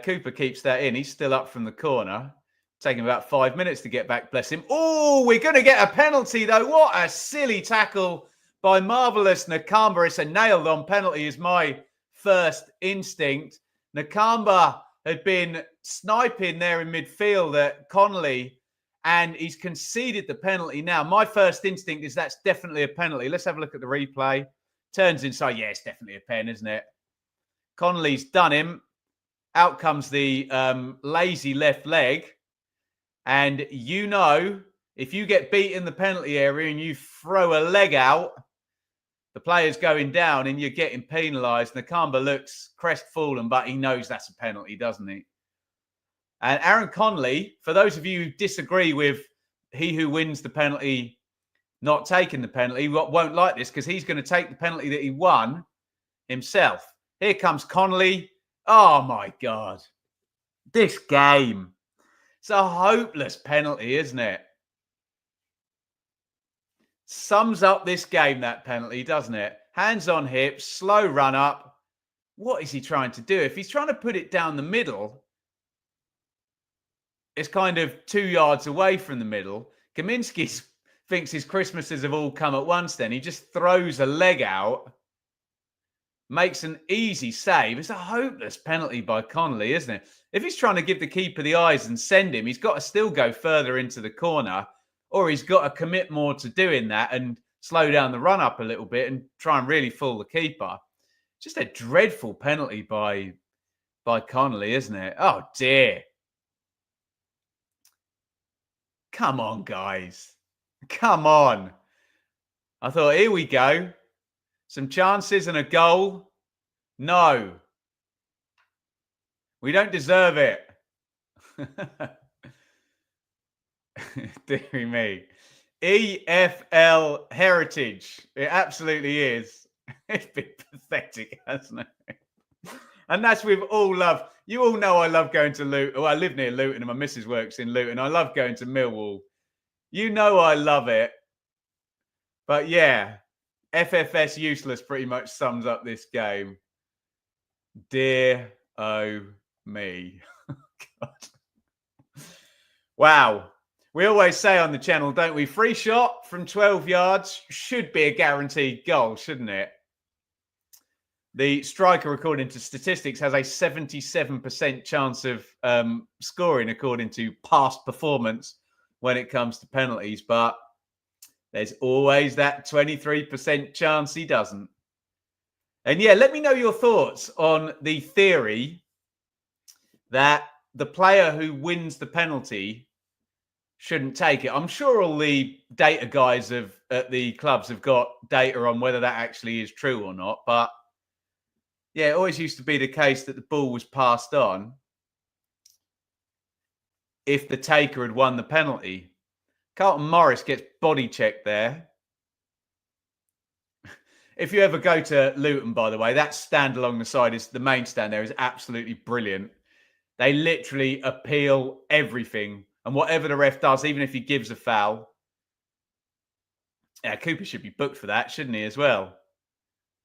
Cooper keeps that in. He's still up from the corner. Taking about 5 minutes to get back, bless him. Oh, we're going to get a penalty, though. What a silly tackle by marvellous Nakamba. It's a nailed-on penalty is my first instinct. Nakamba had been sniping there in midfield at Connolly, and he's conceded the penalty now. My first instinct is that's definitely a penalty. Let's have a look at the replay. Turns inside. Yeah, it's definitely a pen, isn't it? Connolly's done him. Out comes the lazy left leg. And you know, if you get beat in the penalty area and you throw a leg out, the player's going down and you're getting penalised. Nakamba looks crestfallen, but he knows that's a penalty, doesn't he? And Aaron Connolly, for those of you who disagree with he who wins the penalty not taking the penalty, won't like this because he's going to take the penalty that he won himself. Here comes Connolly. Oh, my God. This game. It's a hopeless penalty, isn't it? Sums up this game, that penalty, doesn't it? Hands on hips, slow run up. What is he trying to do? If he's trying to put it down the middle, it's kind of 2 yards away from the middle. Kaminski thinks his Christmases have all come at once then. He just throws a leg out, makes an easy save. It's a hopeless penalty by Connolly, isn't it? If he's trying to give the keeper the eyes and send him, he's got to still go further into the corner, or he's got to commit more to doing that and slow down the run up a little bit and try and really fool the keeper. Just a dreadful penalty by Connolly, isn't it? Oh, dear. Come on, guys. Come on. I thought, here we go. Some chances and a goal. No. We don't deserve it. Dear me. EFL heritage. It absolutely is. It's been pathetic, hasn't it? And that's with all love. You all know I love going to Luton. Well, I live near Luton and my missus works in Luton. I love going to Millwall. You know I love it. But yeah, FFS useless pretty much sums up this game. Dear oh me. God. Wow. We always say on the channel, don't we? Free shot from 12 yards should be a guaranteed goal, shouldn't it? The striker, according to statistics, has a 77% chance of scoring, according to past performance when it comes to penalties. But there's always that 23% chance he doesn't. And yeah, let me know your thoughts on the theory that the player who wins the penalty shouldn't take it. I'm sure all the data guys at the clubs have got data on whether that actually is true or not. But yeah, it always used to be the case that the ball was passed on if the taker had won the penalty. Carlton Morris gets body checked there. If you ever go to Luton, by the way, that stand along the side is the main stand there is absolutely brilliant. They literally appeal everything. And whatever the ref does, even if he gives a foul, yeah, Cooper should be booked for that, shouldn't he, as well?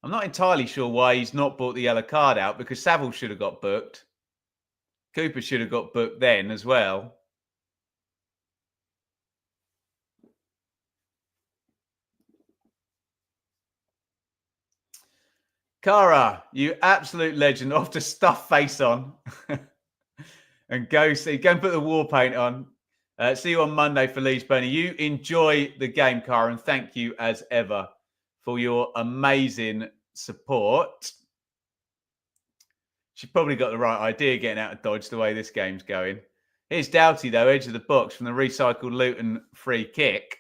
I'm not entirely sure why he's not brought the yellow card out, because Saville should have got booked. Cooper should have got booked then as well. Cara, you absolute legend. Off to stuff face on. And go and put the war paint on. See you on Monday for Leeds Burnley. You enjoy the game, Cara, and thank you as ever for your amazing support. She probably got the right idea getting out of Dodge the way this game's going. Here's Doughty, though, edge of the box from the recycled Luton free kick.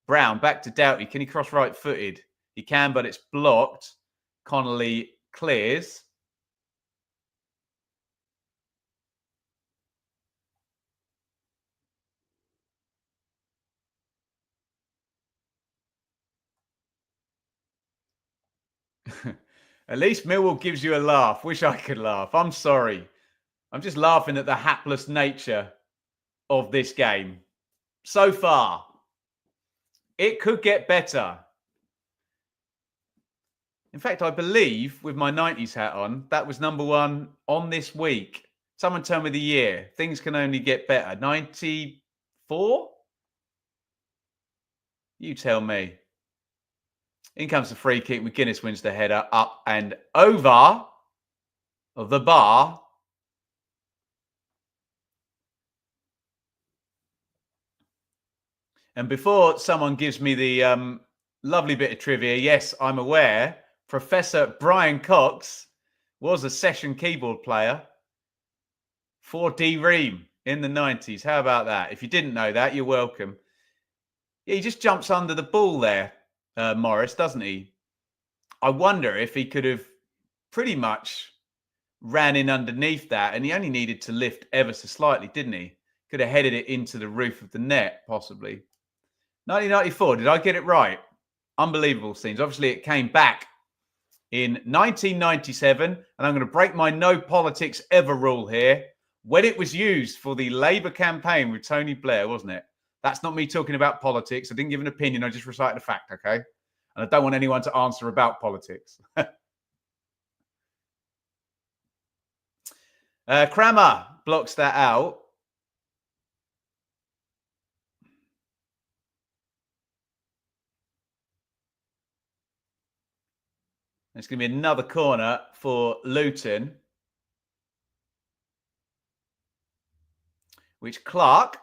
Brown back to Doughty. Can he cross right-footed? He can, but it's blocked. Connolly clears. At least Millwall gives you a laugh. Wish I could laugh. I'm sorry. I'm just laughing at the hapless nature of this game. So far, it could get better. In fact, I believe with my 90s hat on, that was number one on this week. Someone tell me the year. Things can only get better. 94? You tell me. In comes the free kick. McGuinness wins the header up and over the bar. And before someone gives me the lovely bit of trivia, yes, I'm aware Professor Brian Cox was a session keyboard player for D Ream in the 90s. How about that? If you didn't know that, you're welcome. Yeah, he just jumps under the ball there, Morris, doesn't he? I wonder if he could have pretty much ran in underneath that, and he only needed to lift ever so slightly, didn't he? Could have headed it into the roof of the net, possibly. 1994, did I get it right? Unbelievable scenes. Obviously, it came back in 1997, and I'm going to break my no politics ever rule here. When it was used for the Labour campaign with Tony Blair, wasn't it? That's not me talking about politics. I didn't give an opinion. I just recited a fact, okay? And I don't want anyone to answer about politics. Crammer blocks that out. It's going to be another corner for Luton, which Clark,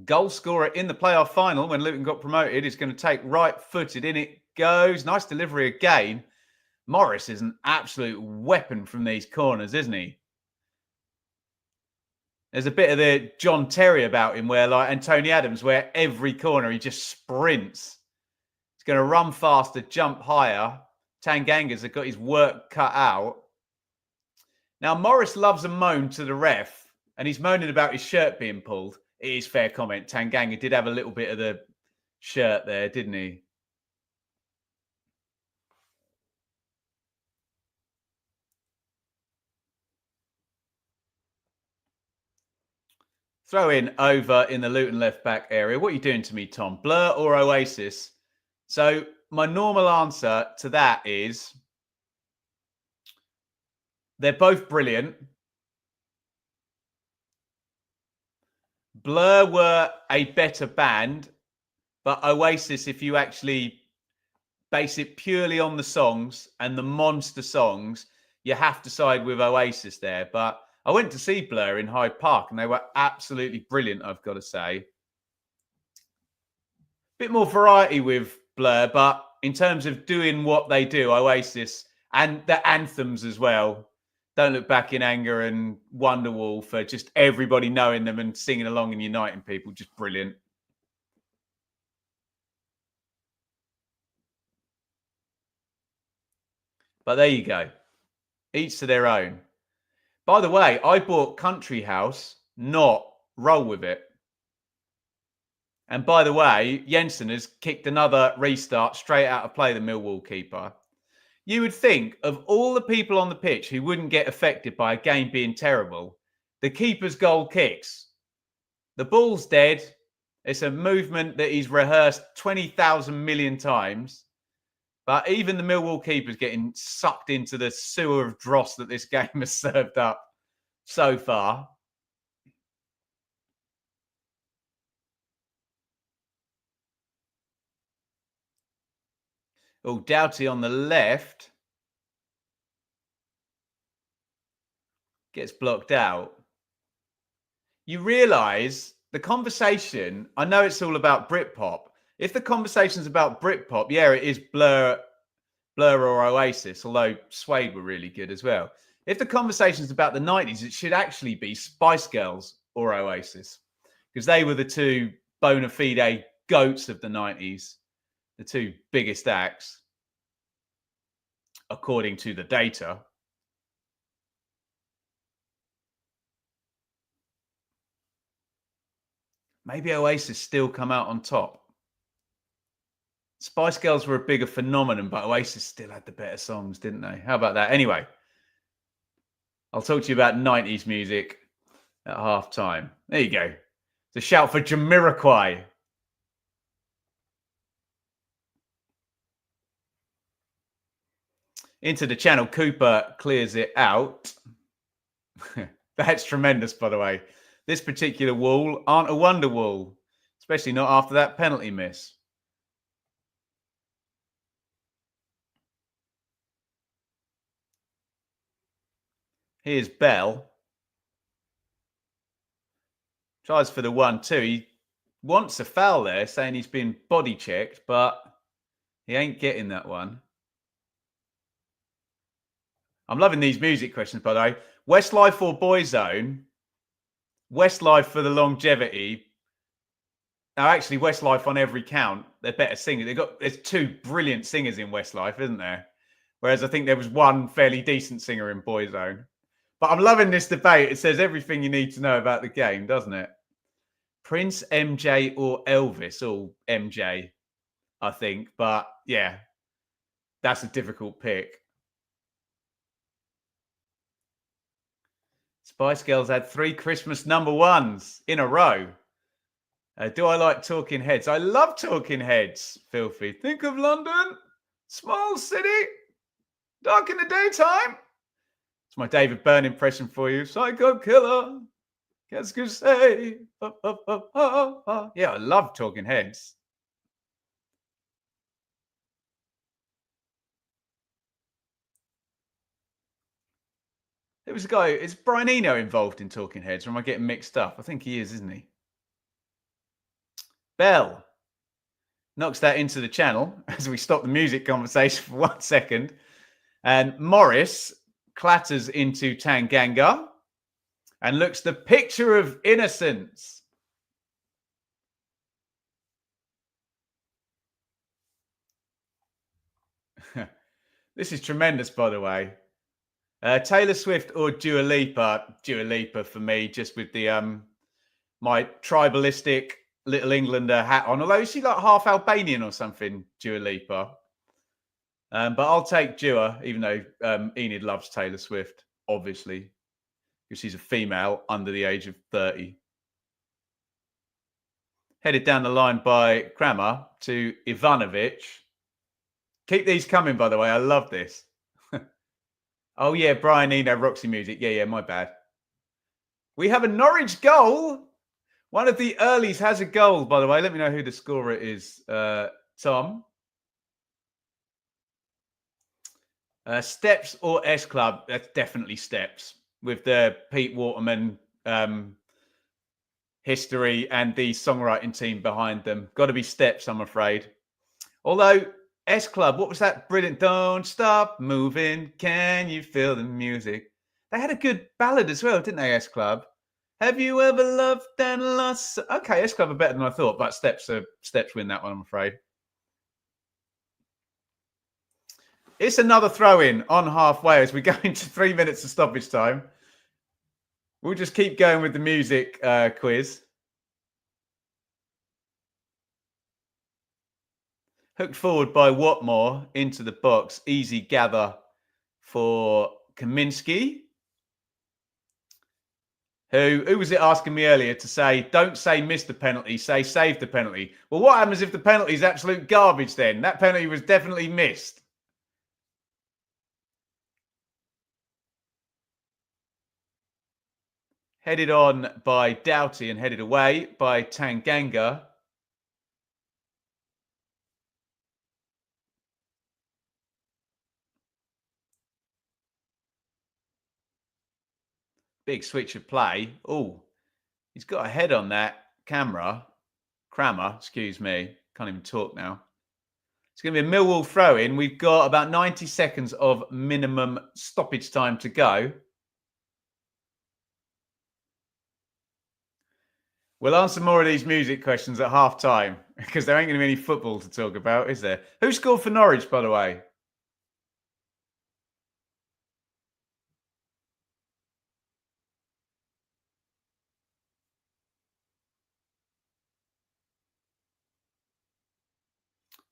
goal scorer in the playoff final when Luton got promoted, is going to take right-footed. In it goes. Nice delivery again. Morris is an absolute weapon from these corners, isn't he? There's a bit of the John Terry about him where, like, and Tony Adams, where every corner he just sprints. He's going to run faster, jump higher. Tanganga's got his work cut out. Now, Morris loves a moan to the ref, and he's moaning about his shirt being pulled. It is fair comment. Tanganga did have a little bit of the shirt there, didn't he? Throw in over in the Luton left back area. What are you doing to me, Tom? Blur or Oasis? So my normal answer to that is they're both brilliant. Blur were a better band, but Oasis, if you actually base it purely on the songs and the monster songs, you have to side with Oasis there. But I went to see Blur in Hyde Park and they were absolutely brilliant, I've got to say. Bit more variety with Blur, but in terms of doing what they do, Oasis and the anthems as well. Don't Look Back in Anger and Wonderwall, for just everybody knowing them and singing along and uniting people. Just brilliant. But there you go. Each to their own. By the way, I bought Country House, not Roll With It. And by the way, Jensen has kicked another restart straight out of play, the Millwall keeper. You would think of all the people on the pitch who wouldn't get affected by a game being terrible, the keeper's goal kicks. The ball's dead. It's a movement that he's rehearsed 20,000 million times. But even the Millwall keeper's getting sucked into the sewer of dross that this game has served up so far. Oh, Doughty on the left gets blocked out. You realise the conversation, I know it's all about Britpop. If the conversation's about Britpop, yeah, it is Blur or Oasis, although Suede were really good as well. If the conversation's about the 90s, it should actually be Spice Girls or Oasis, because they were the two bona fide goats of the 90s, the two biggest acts, according to the data. Maybe Oasis still come out on top. Spice Girls were a bigger phenomenon, but Oasis still had the better songs, didn't they? How about that? Anyway, I'll talk to you about 90s music at half time. There you go. It's a shout for Jamiroquai. Into the channel, Cooper clears it out. That's tremendous, by the way. This particular wall aren't a wonder wall, especially not after that penalty miss. Here's Bell. Tries for the 1-2. He wants a foul there, saying he's been body checked, but he ain't getting that one. I'm loving these music questions, by the way. Westlife or Boyzone? Westlife for the longevity. Now, actually, Westlife on every count, they're better singers. There's two brilliant singers in Westlife, isn't there? Whereas I think there was one fairly decent singer in Boyzone. But I'm loving this debate. It says everything you need to know about the game, doesn't it? Prince, MJ, or Elvis? All MJ, I think. But yeah, that's a difficult pick. Spice Girls had 3 Christmas #1s in a row. Do I like Talking Heads? I love Talking Heads. Filthy. Think of London, small city, dark in the daytime. It's my David Byrne impression for you. Psycho killer. Qu'est-ce que c'est? Yeah, I love Talking Heads. There was a guy, is Brian Eno involved in Talking Heads, or am I getting mixed up? I think he is, isn't he? Bell knocks that into the channel as we stop the music conversation for 1 second. And Morris clatters into Tanganga and looks the picture of innocence. This is tremendous, by the way. Taylor Swift or Dua Lipa? Dua Lipa for me, just with the my tribalistic Little Englander hat on. Although she's like half Albanian or something, Dua Lipa. But I'll take Dua, even though Enid loves Taylor Swift, obviously, because she's a female under the age of 30. Headed down the line by Kramer to Ivanovic. Keep these coming, by the way. I love this. Oh, yeah, Brian Eno, Roxy Music. Yeah, my bad. We have a Norwich goal. One of the earlies has a goal, by the way. Let me know who the scorer is. Tom. Steps or S Club? That's definitely Steps. With the Pete Waterman history and the songwriting team behind them. Got to be Steps, I'm afraid. Although S Club, what was that brilliant? Don't stop moving. Can you feel the music? They had a good ballad as well, didn't they, S Club? Have you ever loved and lost? Okay, S Club are better than I thought, but Steps win that one, I'm afraid. It's another throw-in on halfway as we go into 3 minutes of stoppage time. We'll just keep going with the music quiz. Hooked forward by Watmore into the box. Easy gather for Kaminsky. Who was it asking me earlier to say, don't say missed the penalty, say saved the penalty. Well, what happens if the penalty is absolute garbage then? That penalty was definitely missed. Headed on by Doughty and headed away by Tanganga. Big switch of play. Oh, he's got a head on that camera. Crammer, excuse me. Can't even talk now. It's going to be a Millwall throw-in. We've got about 90 seconds of minimum stoppage time to go. We'll answer more of these music questions at half-time because there ain't going to be any football to talk about, is there? Who scored for Norwich, by the way?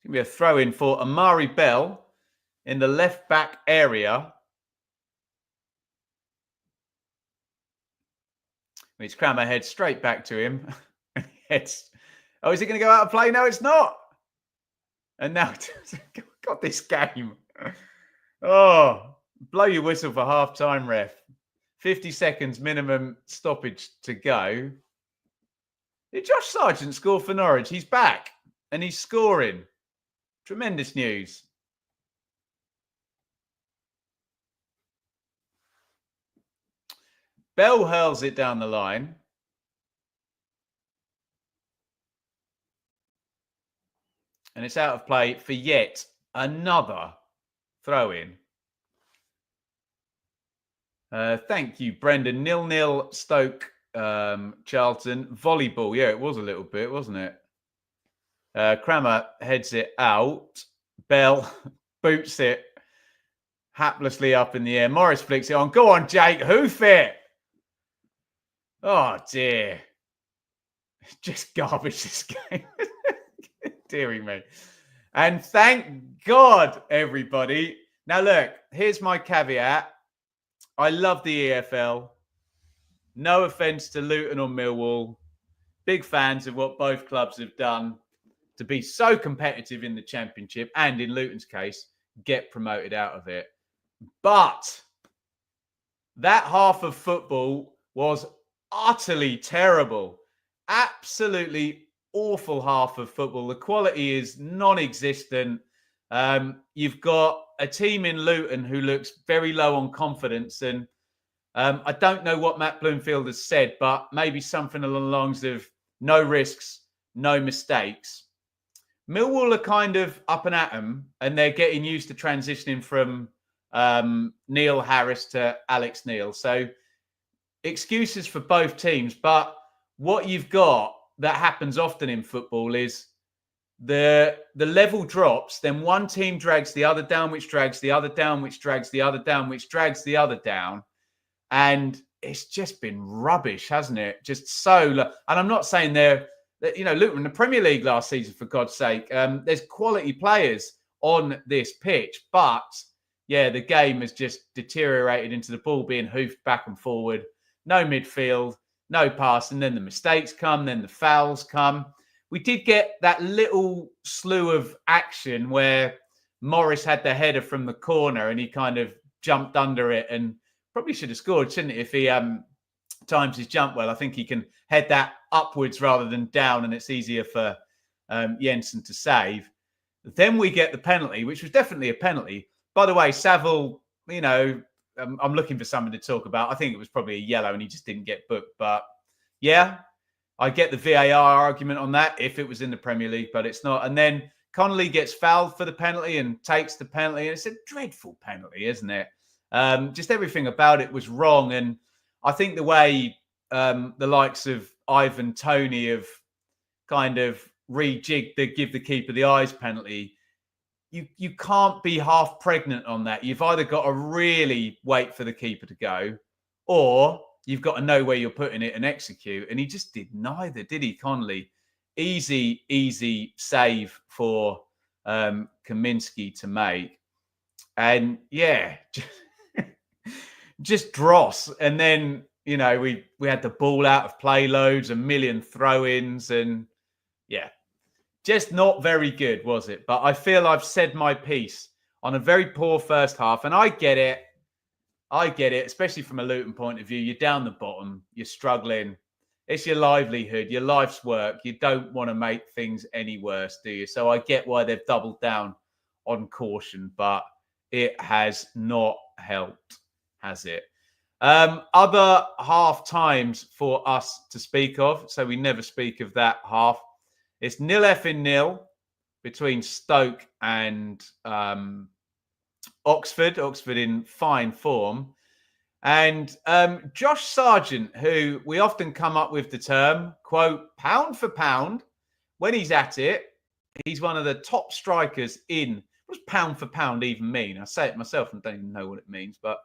going to be a throw-in for Amari Bell in the left-back area. Which Crammer heads straight back to him. Oh, is it going to go out of play? No, it's not. And now, got this game. Oh, blow your whistle for half-time, ref. 50 seconds minimum stoppage to go. Did Josh Sargent score for Norwich? He's back and he's scoring. Tremendous news. Bell hurls it down the line. And it's out of play for yet another throw-in. Thank you, Brendan. 0-0 Stoke, Charlton. Volleyball. Yeah, it was a little bit, wasn't it? Crammer heads it out. Bell boots it haplessly up in the air. Morris flicks it on. Go on, Jake. Hoof it. Oh, dear. Just garbage, this game. Deary me. And thank God, everybody. Now, look, here's my caveat. I love the EFL. No offence to Luton or Millwall. Big fans of what both clubs have done to be so competitive in the Championship and, in Luton's case, get promoted out of it. But that half of football was utterly terrible. Absolutely awful half of football. The quality is non-existent. You've got a team in Luton who looks very low on confidence. And I don't know what Matt Bloomfield has said, but maybe something along the lines of no risks, no mistakes. Millwall are kind of up and at them, and they're getting used to transitioning from Neil Harris to Alex Neil. So excuses for both teams. But what you've got that happens often in football is the level drops, then one team drags the other down, which drags the other down, which drags the other down, which drags the other down. And it's just been rubbish, hasn't it? Just so low. And I'm not saying they're, you know, Luton in the Premier League last season, for God's sake. There's quality players on this pitch, but yeah, the game has just deteriorated into the ball being hoofed back and forward. No midfield, no pass, and then the mistakes come, then the fouls come. We did get that little slew of action where Morris had the header from the corner and he kind of jumped under it and probably should have scored, shouldn't he? If he times his jump well, I think he can head that upwards rather than down, and it's easier for Jensen to save. Then we get the penalty, which was definitely a penalty. By the way, Saville, you know, I'm looking for something to talk about. I think it was probably a yellow and he just didn't get booked. But yeah, I get the VAR argument on that if it was in the Premier League, but it's not. And then Connolly gets fouled for the penalty and takes the penalty. And it's a dreadful penalty, isn't it? Just everything about it was wrong. And I think the way the likes of Ivan Toney have kind of rejigged the give the keeper the eyes penalty, you can't be half pregnant on that. You've either got to really wait for the keeper to go, or you've got to know where you're putting it and execute. And he just did neither, did he, Connolly? Easy save for Kaminsky to make. And yeah, just dross. And then, you know, we had the ball out of play loads, a million throw-ins, and yeah, just not very good, was it? But I feel I've said my piece on a very poor first half. And I get it, especially from a Luton point of view. You're down the bottom, you're struggling. It's your livelihood, your life's work. You don't want to make things any worse, do you? So I get why they've doubled down on caution, but it has not helped, has it? Other half times for us to speak of, so we never speak of that half. It's 0-0 between Stoke and Oxford. Oxford in fine form. And Josh Sargent, who we often come up with the term, quote, pound for pound, when he's at it, he's one of the top strikers in. What does pound for pound even mean? I say it myself and don't even know what it means. But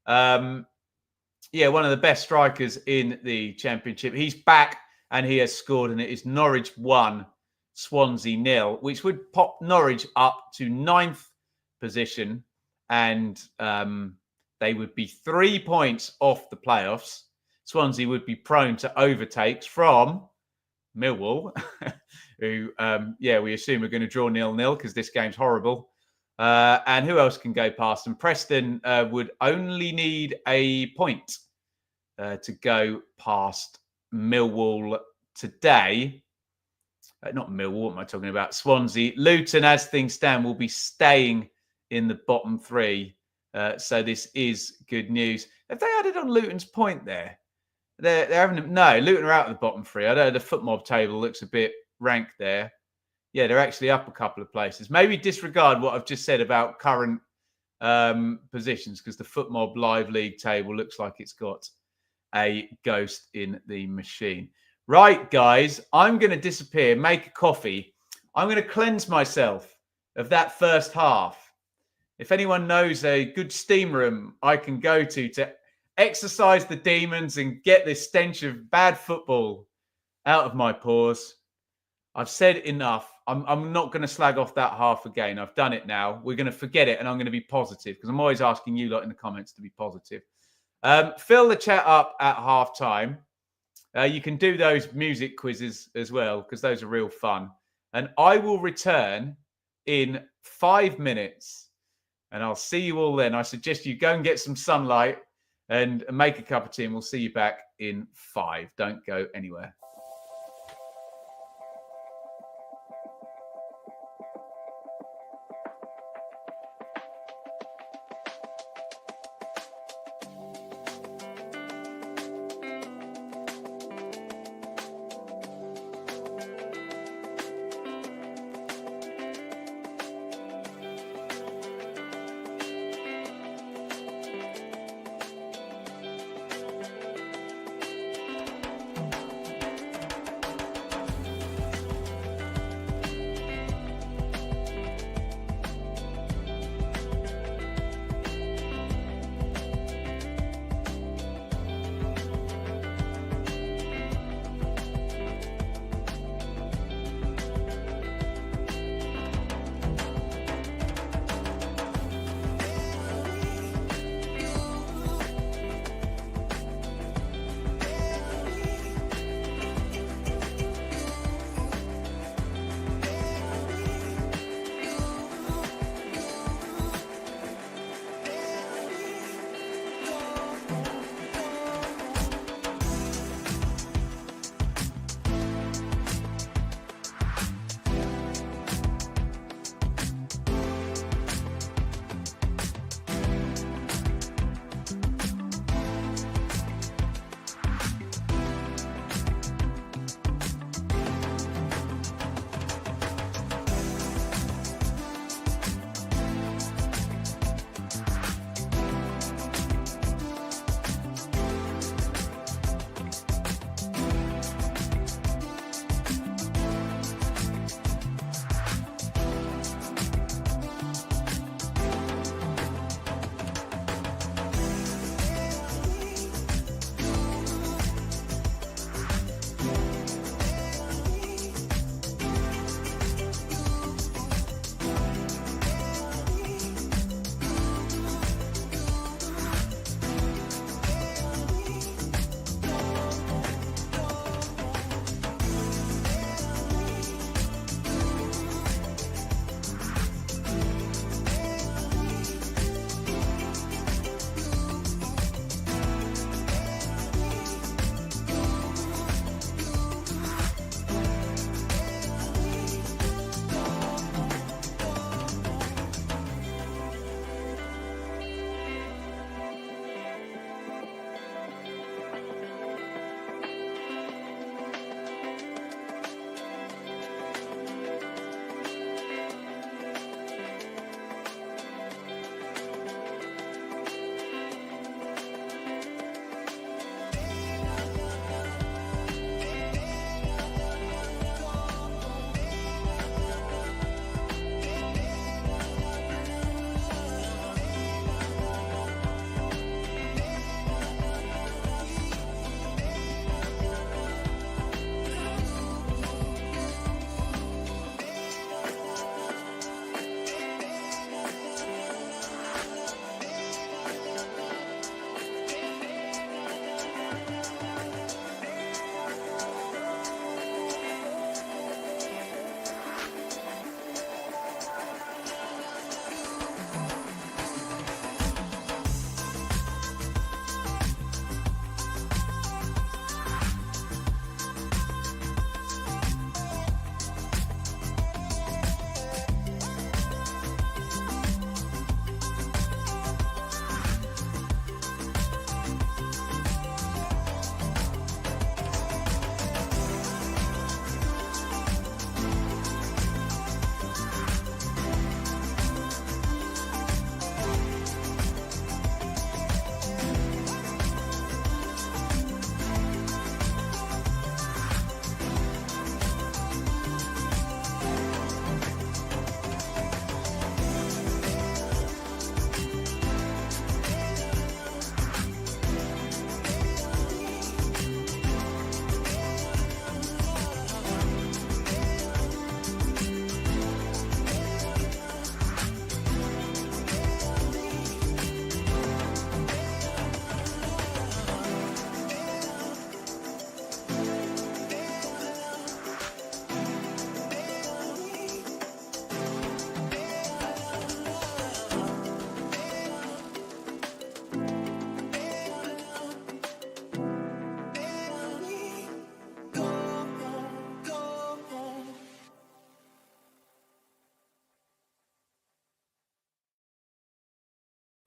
yeah, one of the best strikers in the Championship. He's back and he has scored, and it is Norwich 1, Swansea 0, which would pop Norwich up to 9th position, and they would be 3 points off the playoffs. Swansea would be prone to overtakes from Millwall, who, we assume are going to draw 0-0 because this game's horrible. And who else can go past them? Preston would only need a point to go past Millwall today. Not Millwall, what am I talking about? Swansea. Luton, as things stand, will be staying in the bottom 3. So this is good news. Have they added on Luton's point there? They're having no. Luton are out of the bottom 3. I know the FootMob table looks a bit rank there. Yeah, they're actually up a couple of places. Maybe disregard what I've just said about current positions, because the FootMob Live League table looks like it's got a ghost in the machine. Right, guys, I'm going to disappear, make a coffee. I'm going to cleanse myself of that first half. If anyone knows a good steam room I can go to exercise the demons and get this stench of bad football out of my pores, I've said enough. I'm not going to slag off that half again. I've done it now. We're going to forget it, and I'm going to be positive, because I'm always asking you lot in the comments to be positive. Fill the chat up at half time. You can do those music quizzes as well, because those are real fun. And I will return in 5 minutes, and I'll see you all then. I suggest you go and get some sunlight and make a cup of tea, and we'll see you back in 5. Don't go anywhere.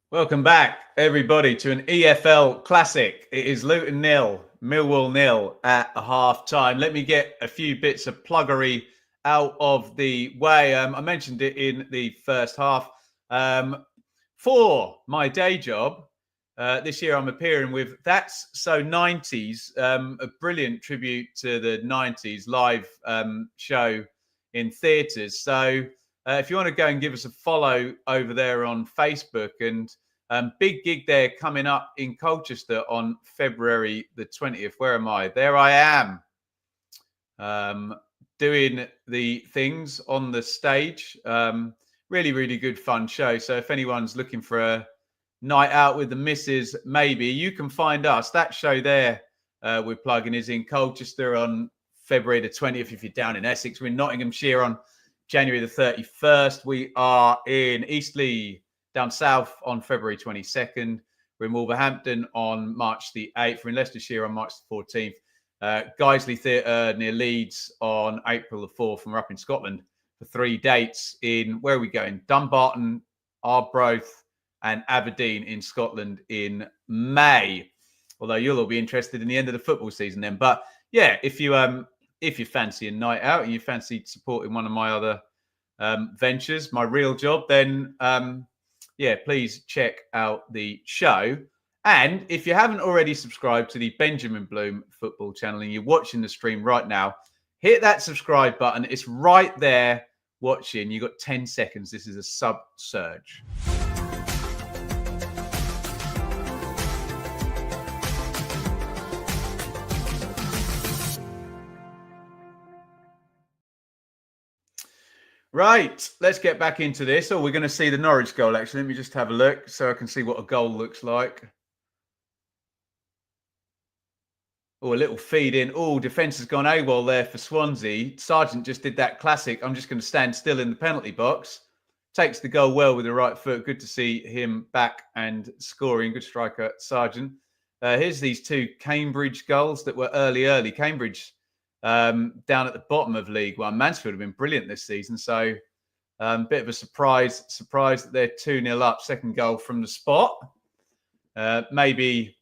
Welcome back, everybody, to an EFL Classic. It is Luton 0, Millwall 0 at half time. Let me get a few bits of pluggery out of the way. I mentioned it in the first half. For my day job, this year I'm appearing with That's So 90s, a brilliant tribute to the 90s live show in theatres. So if you want to go and give us a follow over there on Facebook, and big gig there coming up in Colchester on February the 20th. Where am I? There I am, doing the things on the stage. Really, really good fun show. So if anyone's looking for a night out with the missus, maybe you can find us. That show there we're plugging is in Colchester on February the 20th. If you're down in Essex, we're in Nottinghamshire on January the 31st. We are in Eastleigh down south on February 22nd. We're in Wolverhampton on March the 8th. We're in Leicestershire on March the 14th. Guiseley Theatre near Leeds on April the 4th. And we're up in Scotland for 3 dates in, where are we going? Dumbarton, Arbroath and Aberdeen in Scotland in May. Although you'll all be interested in the end of the football season then. But yeah, if you fancy a night out and you fancy supporting one of my other ventures, my real job, then yeah, please check out the show. And if you haven't already subscribed to the Benjamin Bloom football channel and you're watching the stream right now, hit that subscribe button. It's right there watching. You've got 10 seconds. This is a sub surge. Right, let's get back into this. Oh, we're going to see the Norwich goal, actually. Let me just have a look so I can see what a goal looks like. Oh, a little feed in. Oh, defence has gone AWOL there for Swansea. Sargent just did that classic. I'm just going to stand still in the penalty box. Takes the goal well with the right foot. Good to see him back and scoring. Good striker, Sargent. Here's these 2 Cambridge goals that were early. Cambridge down at the bottom of League One. Mansfield have been brilliant this season. So bit of a surprise that they're 2-0 up. Second goal from the spot. Maybe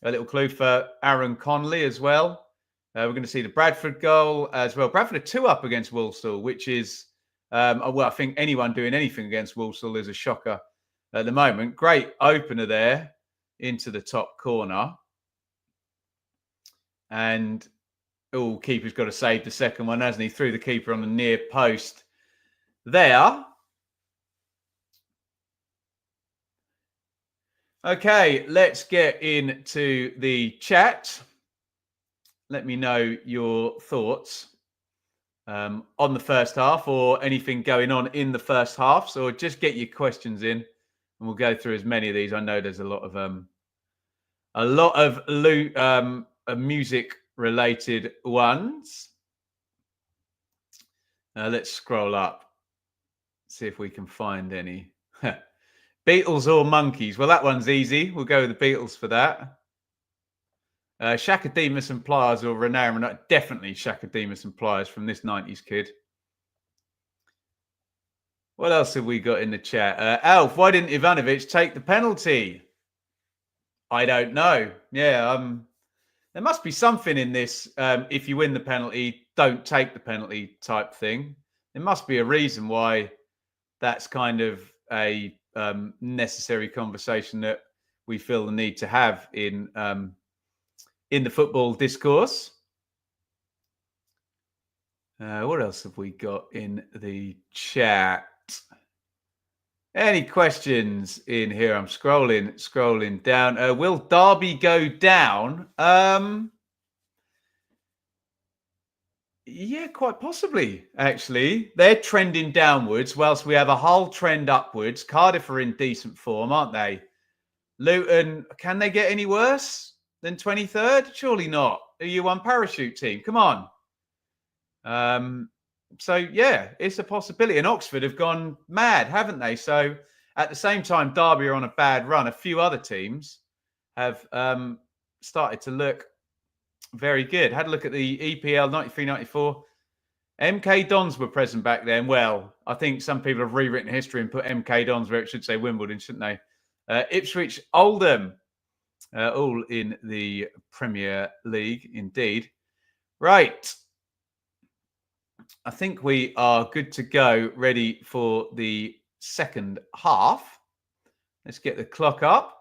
a little clue for Aaron Connolly as well. We're going to see the Bradford goal as well. Bradford are 2 up against Walsall, which is, well, I think anyone doing anything against Walsall is a shocker at the moment. Great opener there into the top corner. And, oh, keeper's got to save the second one, hasn't he? Threw the keeper on the near post there. Okay, let's get into the chat. Let me know your thoughts on the first half or anything going on in the first half. So just get your questions in and we'll go through as many of these. I know there's a lot of music related ones. Let's scroll up, see if we can find any. Beatles or Monkeys? Well, that one's easy. We'll go with the Beatles for that. Shaka Demus and Pliers or Renee? Definitely Shaka Demus and Pliers from this 90s kid. What else have we got in the chat? Alf, why didn't Ivanovic take the penalty? I don't know. Yeah, there must be something in this. If you win the penalty, don't take the penalty type thing. There must be a reason why that's kind of a necessary conversation that we feel the need to have in the football discourse. What else have we got in the chat? Any questions in here? I'm scrolling down. Will Derby go down? Yeah, quite possibly, actually. They're trending downwards whilst we have a Hull trend upwards. Cardiff are in decent form, aren't they? Luton, can they get any worse than 23rd? Surely not. Are you one parachute team? Come on. So, yeah, it's a possibility. And Oxford have gone mad, haven't they? So, at the same time, Derby are on a bad run. A few other teams have started to look very good. Had a look at the EPL 93-94. MK Dons were present back then. Well, I think some people have rewritten history and put MK Dons where it should say Wimbledon, shouldn't they? Ipswich, Oldham, all in the Premier League, indeed. Right. I think we are good to go, ready for the second half. Let's get the clock up.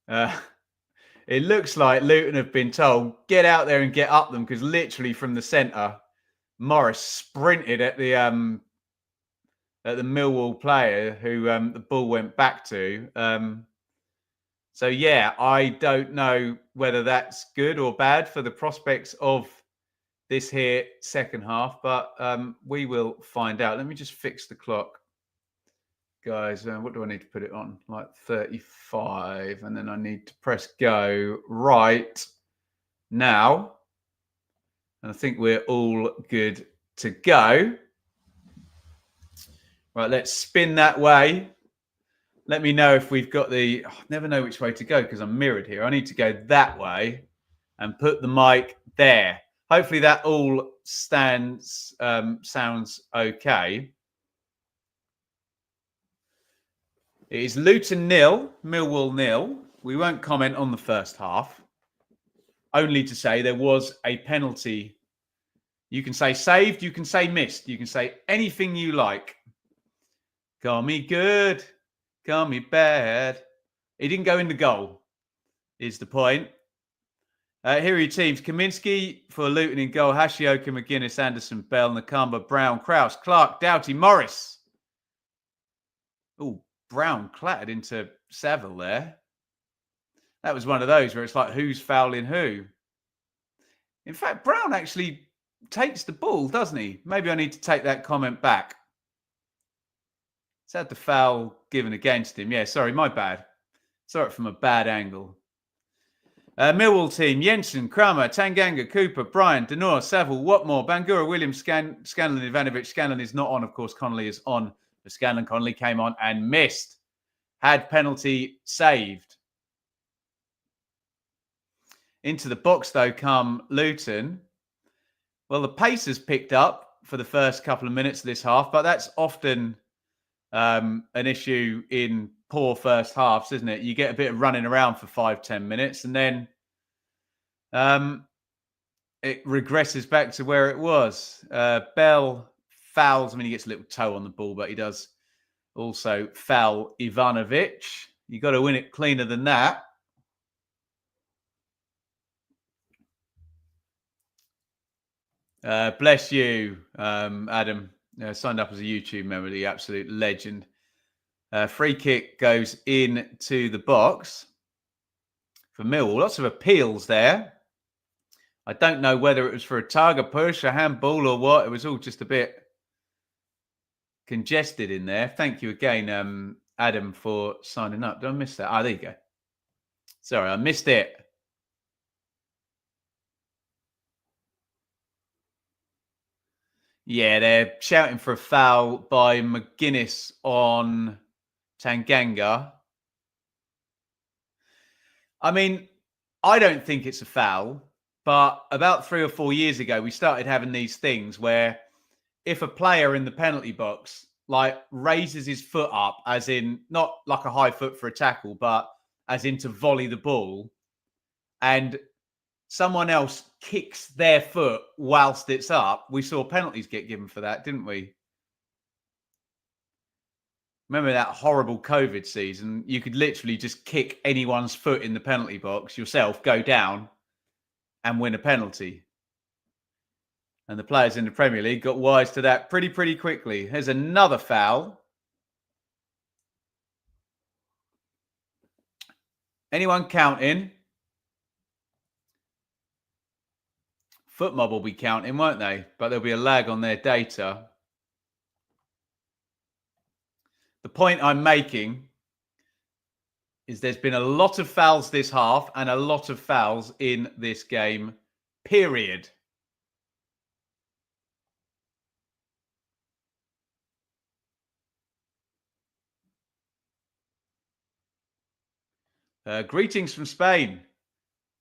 It looks like Luton have been told, get out there and get up them, because literally from the centre, Morris sprinted at the Millwall player who the ball went back to. So, yeah, I don't know whether that's good or bad for the prospects of this here second half, but we will find out. Let me just fix the clock. Guys, what do I need to put it on? Like 35, and then I need to press go right now. And I think we're all good to go. Right, let's spin that way. Let me know if we've got the... I never know which way to go because I'm mirrored here. I need to go that way and put the mic there. Hopefully that all sounds okay. It is Luton 0, Millwall 0. We won't comment on the first half. Only to say there was a penalty. You can say saved, you can say missed. You can say anything you like. Call me good, call me bad. He didn't go in the goal, is the point. Here are your teams. Kaminsky for Luton in goal. Hashioka, McGuinness, Anderson, Bell, Nakamba, Brown, Krause, Clark, Doughty, Morris. Oh, Brown clattered into Saville there. That was one of those where it's like, who's fouling who? In fact, Brown actually takes the ball, doesn't he? Maybe I need to take that comment back. He's had the foul given against him. Yeah, sorry, my bad. Saw it from a bad angle. Millwall team, Jensen, Kramer, Tanganga, Cooper, Bryan, Denor, Saville, Watmore, Bangura, Williams, Scanlon, Ivanovic. Scanlon is not on, of course. Connolly is on. But Scanlon, Connolly came on and missed. Had penalty saved. Into the box, though, come Luton. Well, the pace has picked up for the first couple of minutes of this half, but that's often an issue in poor first halves, isn't it? You get a bit of running around for 5-10 minutes, and then it regresses back to where it was. Bell fouls. I mean, he gets a little toe on the ball, but he does also foul Ivanovic. You got to win it cleaner than that. Bless you, Adam. Signed up as a YouTube member, the absolute legend. Free kick goes into the box for Millwall. Lots of appeals there. I don't know whether it was for a target push, a handball, or what. It was all just a bit congested in there. Thank you again, Adam, for signing up. Did I miss that? Ah, there you go. Sorry, I missed it. Yeah, they're shouting for a foul by McGuinness on Tanganga. I mean, I don't think it's a foul, but about 3 or 4 years ago, we started having these things where if a player in the penalty box like raises his foot up, as in not like a high foot for a tackle, but as in to volley the ball, and someone else kicks their foot whilst it's up, we saw penalties get given for that, didn't we? Remember that horrible COVID season? You could literally just kick anyone's foot in the penalty box yourself, go down, and win a penalty. And the players in the Premier League got wise to that pretty quickly. There's another foul. Anyone counting? Footmob will be counting, won't they? But there'll be a lag on their data. The point I'm making is there's been a lot of fouls this half and a lot of fouls in this game, period. Greetings from Spain.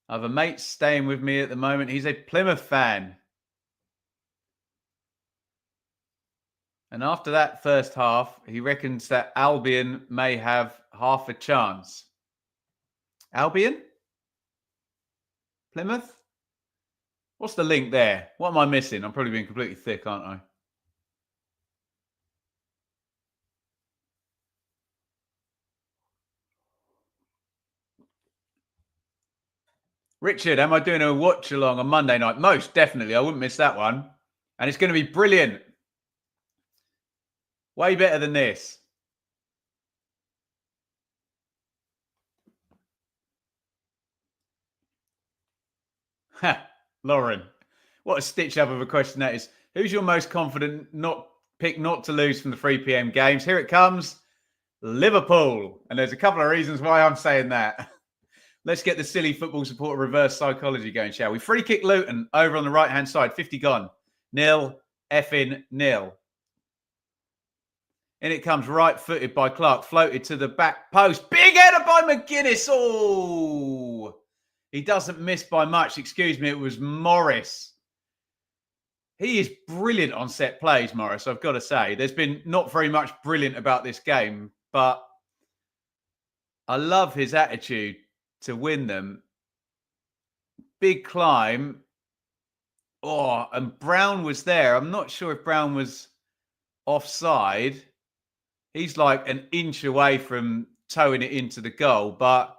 I have a mate staying with me at the moment. He's a Plymouth fan. And after that first half, he reckons that Albion may have half a chance. Albion? Plymouth? What's the link there? What am I missing? I'm probably being completely thick, aren't I? Richard, am I doing a watch along on Monday night? Most definitely. I wouldn't miss that one. And it's going to be brilliant. Way better than this. Ha, Lauren. What a stitch up of a question that is. Who's your most confident pick not to lose from the 3 p.m. games? Here it comes. Liverpool. And there's a couple of reasons why I'm saying that. Let's get the silly football supporter reverse psychology going, shall we? Free kick Luton over on the right-hand side. 50 gone. 0-0. In it comes right-footed by Clark. Floated to the back post. Big header by McGuinness. Oh! He doesn't miss by much. Excuse me, it was Morris. He is brilliant on set plays, Morris, I've got to say. There's been not very much brilliant about this game, but I love his attitude to win them. Big climb. Oh, and Brown was there. I'm not sure if Brown was offside. He's like an inch away from towing it into the goal, but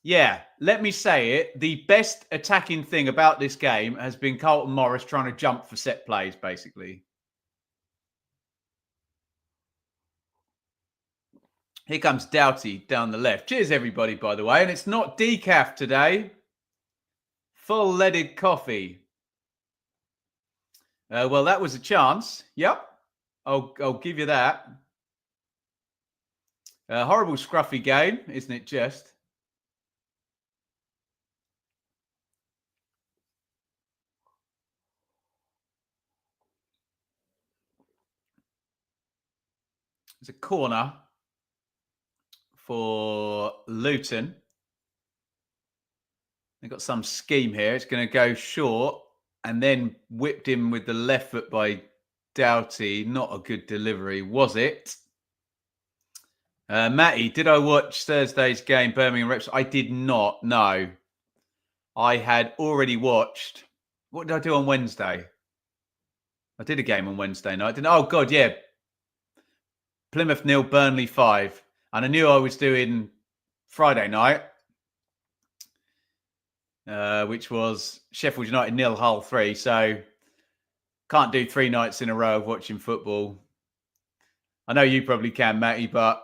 yeah, let me say it. The best attacking thing about this game has been Carlton Morris trying to jump for set plays, basically. Here comes Doughty down the left. Cheers, everybody, by the way. And it's not decaf today. Full-leaded coffee. Well, that was a chance. Yep. I'll give you that. Horrible scruffy game, isn't it just? It's a corner for Luton. They've got some scheme here. It's going to go short and then whipped in with the left foot by Doughty. Not a good delivery, was it? Matty, did I watch Thursday's game, Birmingham Reps? I did not, no. I had already watched. What did I do on Wednesday? I did a game on Wednesday night. Didn't? Oh, God, yeah. Plymouth 0, Burnley 5. And I knew I was doing Friday night, which was Sheffield United 0, Hull 3. So can't do 3 nights in a row of watching football. I know you probably can, Matty, but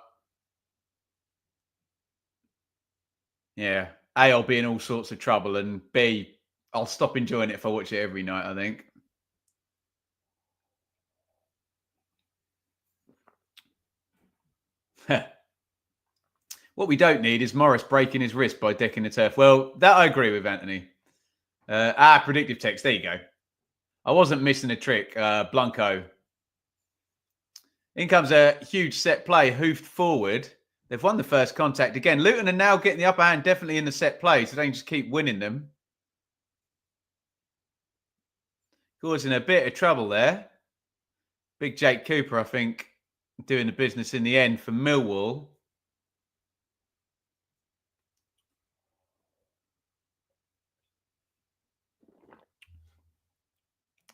yeah, A, I'll be in all sorts of trouble, and B, I'll stop enjoying it if I watch it every night, I think. What we don't need is Morris breaking his wrist by decking the turf. Well, that I agree with, Anthony. Predictive text. There you go. I wasn't missing a trick. Blanco. In comes a huge set play, hoofed forward. They've won the first contact. Again, Luton are now getting the upper hand, definitely in the set plays. So they can just keep winning them. Causing a bit of trouble there. Big Jake Cooper, I think, doing the business in the end for Millwall.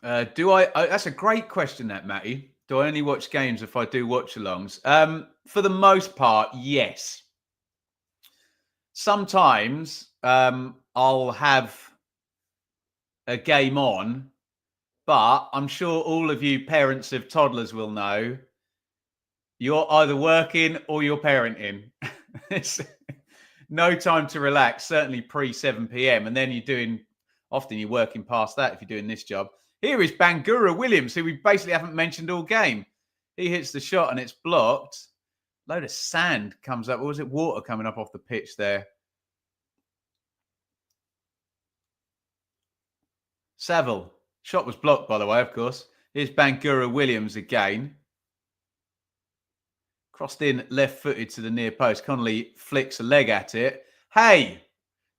That's a great question, that, Matty. Do I only watch games if I do watch-alongs? For the most part, yes. Sometimes I'll have a game on, but I'm sure all of you parents of toddlers will know you're either working or you're parenting. It's no time to relax, certainly pre-7 p.m. And then often you're working past that if you're doing this job. Here is Bangura Williams, who we basically haven't mentioned all game. He hits the shot and it's blocked. Load of sand comes up. Or was it water coming up off the pitch there? Saville. Shot was blocked, by the way, of course. Here's Bangura Williams again. Crossed in left-footed to the near post. Connolly flicks a leg at it. Hey,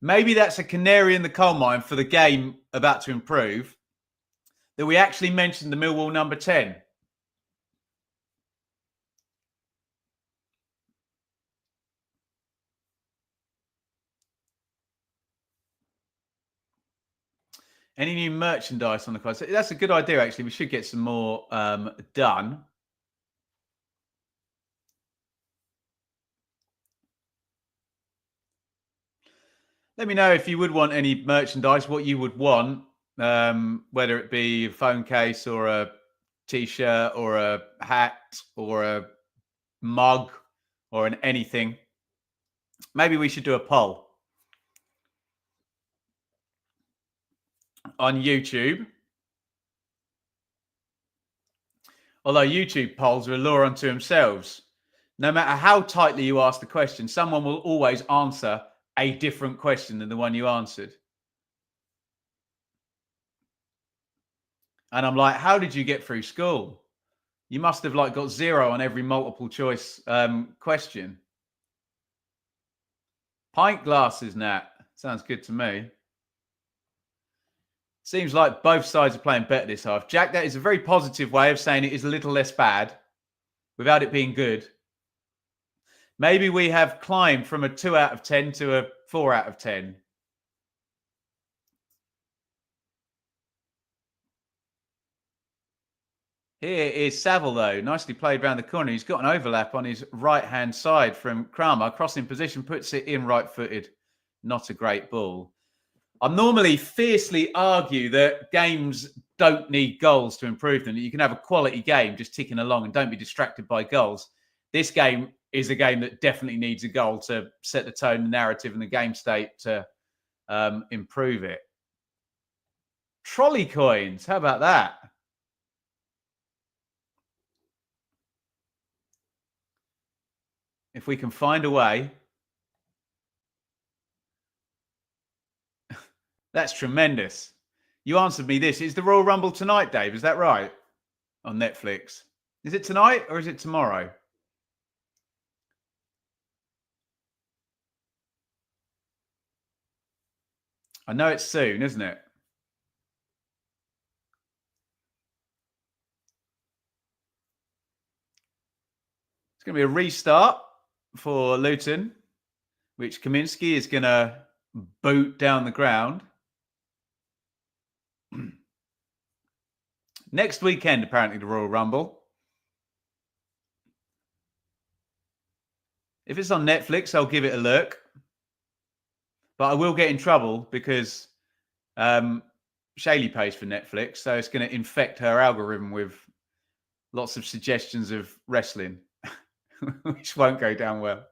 maybe that's a canary in the coal mine for the game about to improve, that we actually mentioned the Millwall number 10. Any new merchandise on the cards? That's a good idea, actually. We should get some more done. Let me know if you would want any merchandise, what you would want, whether it be a phone case or a T-shirt or a hat or a mug or an anything. Maybe we should do a poll on YouTube. Although YouTube polls are a law unto themselves. No matter how tightly you ask the question, someone will always answer a different question than the one you answered. And I'm like, how did you get through school? You must have got 0 on every multiple choice question. Pint glasses, Nat. Sounds good to me. Seems like both sides are playing better this half. Jack, that is a very positive way of saying it is a little less bad without it being good. Maybe we have climbed from a 2 out of 10 to a 4 out of 10. Here is Saville, though. Nicely played round the corner. He's got an overlap on his right-hand side from Kramer. Crossing position, puts it in right-footed. Not a great ball. I normally fiercely argue that games don't need goals to improve them. You can have a quality game just ticking along and don't be distracted by goals. This game is a game that definitely needs a goal to set the tone, the narrative, and the game state to improve it. Trolley coins. How about that? If we can find a way. That's tremendous. You answered me this. Is the Royal Rumble tonight, Dave? Is that right? On Netflix. Is it tonight or is it tomorrow? I know it's soon, isn't it? It's going to be a restart for Luton, which Kaminsky is going to boot down the ground. Next weekend, apparently, the Royal Rumble. If it's on Netflix, I'll give it a look. But I will get in trouble because Shaylee pays for Netflix, so it's going to infect her algorithm with lots of suggestions of wrestling, which won't go down well.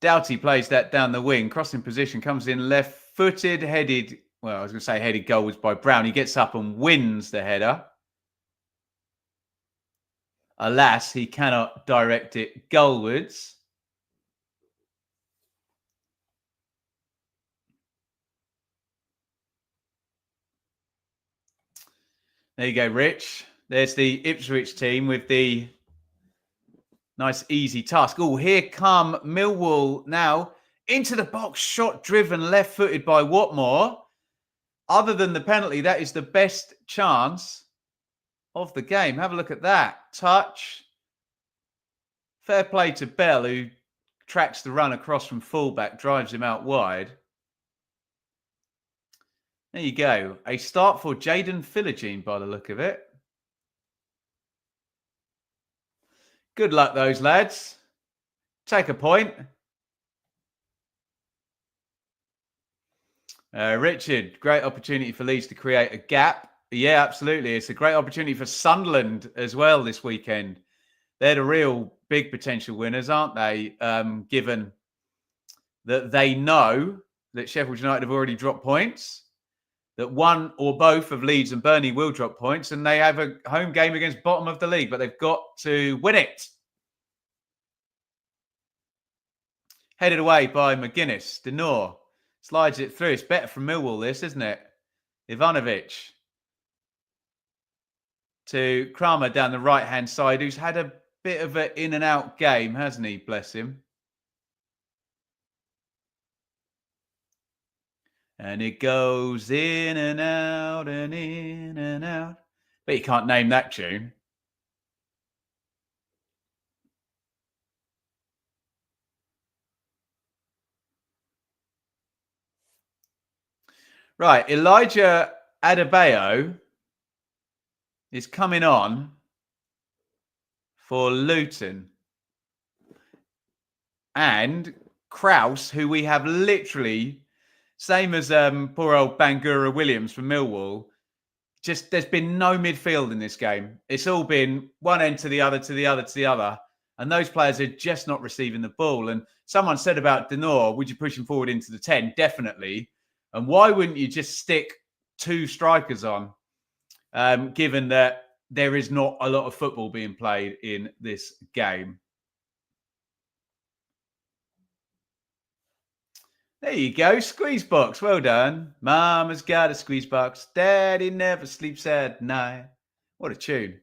Doughty plays that down the wing. Crossing position, comes in left-footed, headed. Well, I was going to say headed goalwards by Brown. He gets up and wins the header. Alas, he cannot direct it goalwards. There you go, Rich. There's the Ipswich team with the nice, easy task. Oh, here come Millwall now. Into the box, shot driven, left-footed by Watmore. Other than the penalty, that is the best chance of the game. Have a look at that. Touch. Fair play to Bell, who tracks the run across from fullback, drives him out wide. There you go. A start for Jaden Philogene by the look of it. Good luck, those lads. Take a point. Richard, great opportunity for Leeds to create a gap. Yeah, absolutely. It's a great opportunity for Sunderland as well this weekend. They're the real big potential winners, aren't they? Given that they know that Sheffield United have already dropped points, that one or both of Leeds and Burnley will drop points, and they have a home game against bottom of the league, but they've got to win it. Headed away by McGuinness. Denor slides it through. It's better from Millwall, this, isn't it? Ivanovic to Kramer down the right-hand side, who's had a bit of an in-and-out game, hasn't he? Bless him. And it goes in and out and in and out. But you can't name that tune. Right, Elijah Adebayo is coming on for Luton. And Kraus, who we have literally, same as poor old Bangura Williams from Millwall, just there's been no midfield in this game. It's all been one end to the other, to the other, to the other. And those players are just not receiving the ball. And someone said about Denor, would you push him forward into the 10? Definitely. And why wouldn't you just stick two strikers on, given that there is not a lot of football being played in this game? There you go, squeeze box. Well done. Mama's got a squeeze box. Daddy never sleeps at night. What a tune.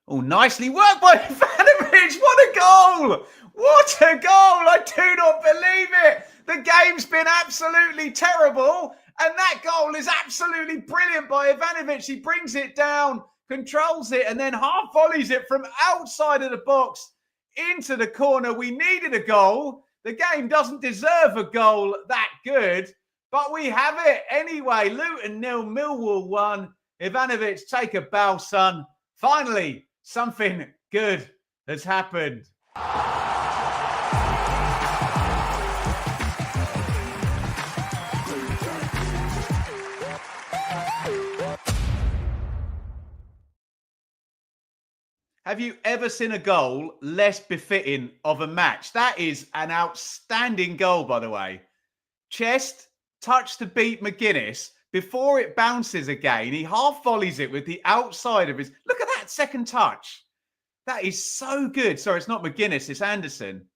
Oh, nicely worked by Ivanovic. What a goal. What a goal. I do not believe it. The game's been absolutely terrible. And that goal is absolutely brilliant by Ivanovic. He brings it down, controls it, and then half volleys it from outside of the box into the corner. We needed a goal. The game doesn't deserve a goal that good, but we have it anyway. Luton 0, Millwall 1. Ivanovic, take a bow, son. Finally, something good has happened. Have you ever seen a goal less befitting of a match? That is an outstanding goal, by the way. Chest, touch to beat McGuinness. Before it bounces again, he half volleys it with the outside of his... Look at that second touch. That is so good. Sorry, it's not McGuinness, it's Anderson.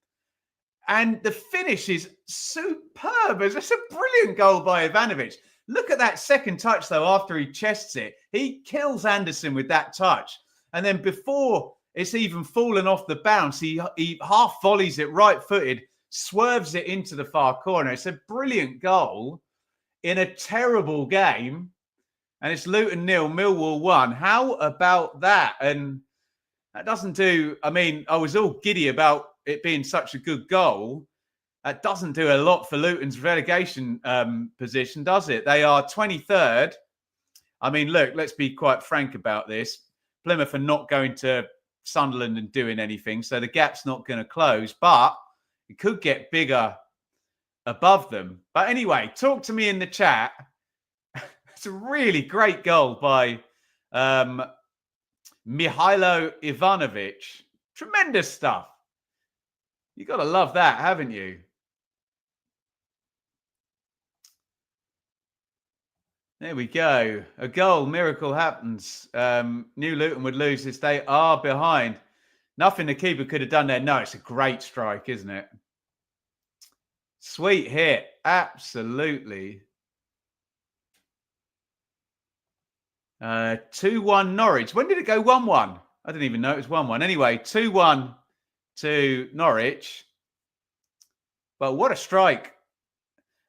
And the finish is superb. It's a brilliant goal by Ivanovic. Look at that second touch, though, after he chests it. He kills Anderson with that touch. And then before it's even fallen off the bounce, he half volleys it right-footed, swerves it into the far corner. It's a brilliant goal in a terrible game. And it's Luton 0, Millwall 1. How about that? And that doesn't do... I mean, I was all giddy about it being such a good goal. That doesn't do a lot for Luton's relegation position, does it? They are 23rd. I mean, look, let's be quite frank about this. Plymouth are not going to Sunderland and doing anything, so the gap's not going to close, but it could get bigger above them. But anyway, talk to me in the chat. It's a really great goal by Mihailo Ivanovic. Tremendous stuff. You've got to love that, haven't you? There we go. A goal. Miracle happens. New Luton would lose this. They are behind. Nothing the keeper could have done there. No, it's a great strike, isn't it? Sweet hit. Absolutely. 2-1 Norwich. When did it go 1-1? I didn't even know it was 1-1. Anyway, 2-1 to Norwich. But what a strike.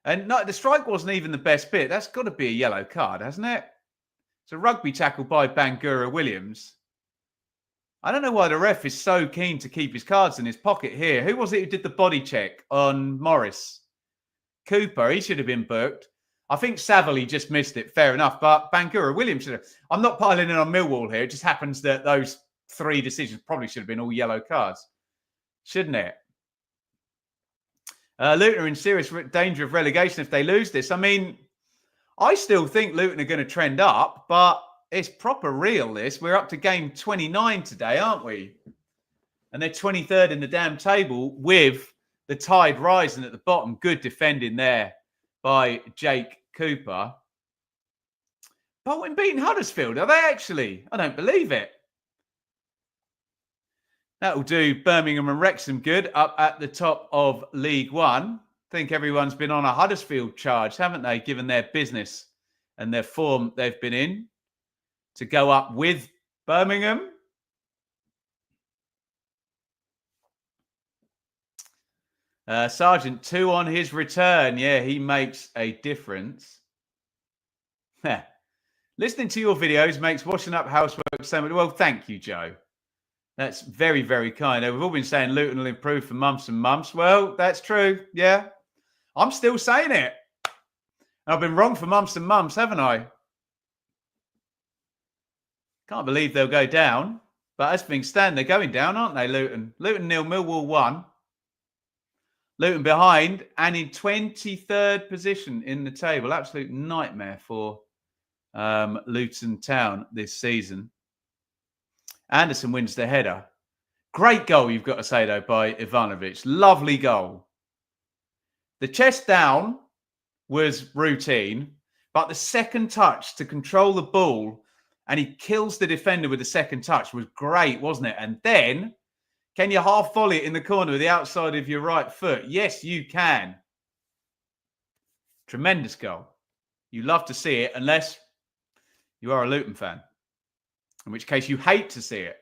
And no, the strike wasn't even the best bit. That's got to be a yellow card, hasn't it? It's a rugby tackle by Bangura Williams. I don't know why the ref is so keen to keep his cards in his pocket here. Who was it who did the body check on Morris? Cooper. He should have been booked. I think Savily just missed it. Fair enough. But Bangura Williams should have. I'm not piling in on Millwall here. It just happens that those three decisions probably should have been all yellow cards. Shouldn't it? Luton are in serious danger of relegation if they lose this. I mean, I still think Luton are going to trend up, but it's proper real, this. We're up to game 29 today, aren't we? And they're 23rd in the damn table with the tide rising at the bottom. Good defending there by Jake Cooper. Bolton beating Huddersfield, are they actually? I don't believe it. That'll do Birmingham and Wrexham good up at the top of League One. I think everyone's been on a Huddersfield charge, haven't they, given their business and their form they've been in, to go up with Birmingham. Sargent 2 on his return. Yeah, he makes a difference. Listening to your videos makes washing up housework so much. Well, thank you, Joe. That's very, very kind. We've all been saying Luton will improve for months and months. Well, that's true. Yeah. I'm still saying it. I've been wrong for months and months, haven't I? Can't believe they'll go down. But as things stand, they're going down, aren't they, Luton? Luton 0, Millwall 1. Luton behind and in 23rd position in the table. Absolute nightmare for Luton Town this season. Anderson wins the header. Great goal, you've got to say, though, by Ivanovic. Lovely goal. The chest down was routine, but the second touch to control the ball, and he kills the defender with the second touch, was great, wasn't it? And then, can you half volley it in the corner with the outside of your right foot? Yes, you can. Tremendous goal. You love to see it, unless you are a Luton fan, in which case you hate to see it,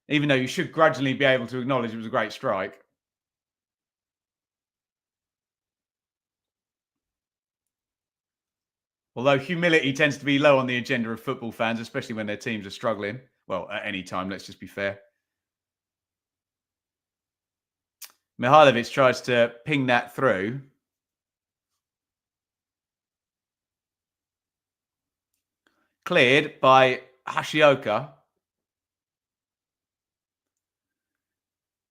even though you should grudgingly be able to acknowledge it was a great strike. Although humility tends to be low on the agenda of football fans, especially when their teams are struggling. Well, at any time, let's just be fair. Mihailovic tries to ping that through. Cleared by Hashioka.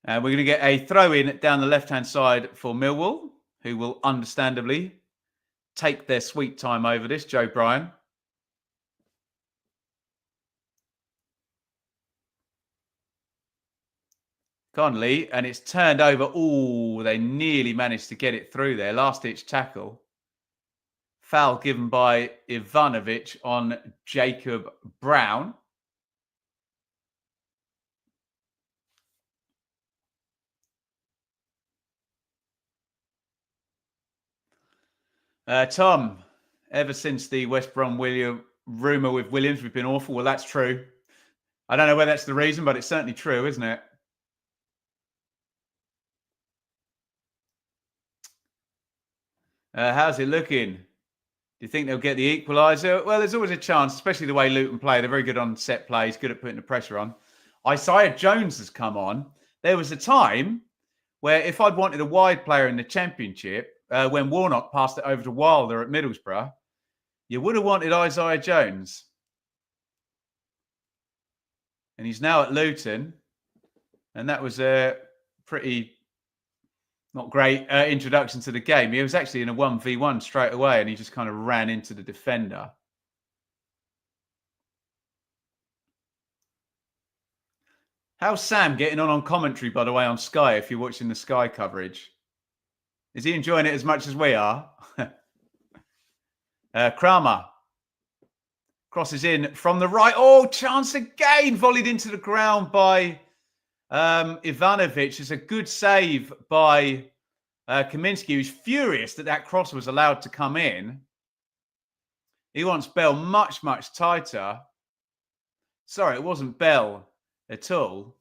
And we're going to get a throw-in down the left-hand side for Millwall, who will understandably take their sweet time over this. Joe Bryan. Conley, and it's turned over. Oh, they nearly managed to get it through there. Last-ditch tackle. Foul given by Ivanovic on Jacob Brown. Tom, ever since the West Brom rumour with Williams, we've been awful. Well, that's true. I don't know whether that's the reason, but it's certainly true, isn't it? How's it looking? Do you think they'll get the equaliser? Well, there's always a chance, especially the way Luton play. They're very good on set plays, good at putting the pressure on. Isaiah Jones has come on. There was a time where if I'd wanted a wide player in the Championship, when Warnock passed it over to Wilder at Middlesbrough, you would have wanted Isaiah Jones. And he's now at Luton. And that was a pretty not great introduction to the game. He was actually in a 1v1 straight away, and he just kind of ran into the defender. How's Sam getting on commentary, by the way, on Sky, if you're watching the Sky coverage? Is he enjoying it as much as we are? Kramer crosses in from the right. Oh, chance again. Volleyed into the ground by Ivanovic. It's a good save by Kaminski, who's furious that that cross was allowed to come in. He wants Bell much, much tighter. Sorry, it wasn't Bell at all.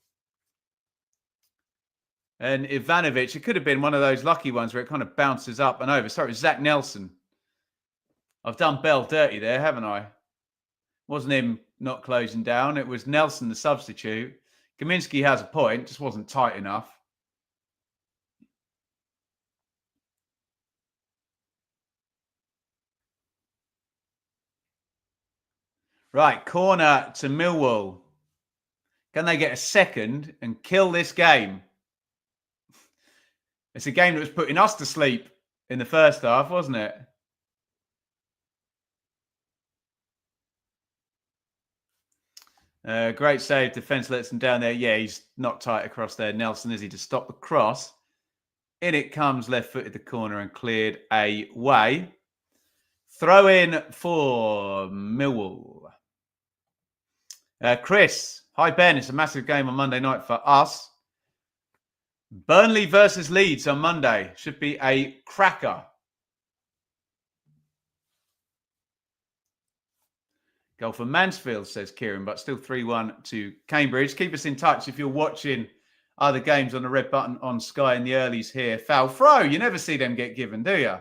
And Ivanovic, it could have been one of those lucky ones where it kind of bounces up and over. Sorry, it was Zach Nelson. I've done Bell dirty there, haven't I? Wasn't him not closing down. It was Nelson, the substitute. Kaminski has a point, just wasn't tight enough. Right, corner to Millwall. Can they get a second and kill this game? It's a game that was putting us to sleep in the first half, wasn't it? Great save. Defence lets him down there. Yeah, he's not tight across there. Nelson, is he, to stop the cross? In it comes, left-footed the corner and cleared away. Throw in for Millwall. Chris, hi Ben. It's a massive game on Monday night for us. Burnley versus Leeds on Monday. Should be a cracker. Goal for Mansfield, says Kieran, but still 3-1 to Cambridge. Keep us in touch if you're watching other games on the red button on Sky in the earlies here. Foul throw. You never see them get given, do you?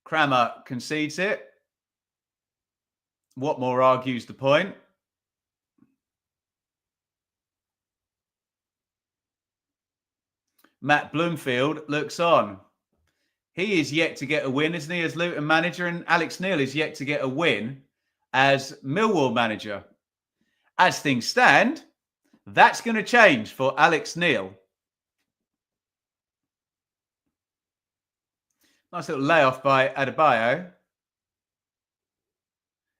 Kramer concedes it. Watmore argues the point. Matt Bloomfield looks on. He is yet to get a win, isn't he, as Luton manager? And Alex Neil is yet to get a win as Millwall manager. As things stand, that's going to change for Alex Neil. Nice little layoff by Adebayo.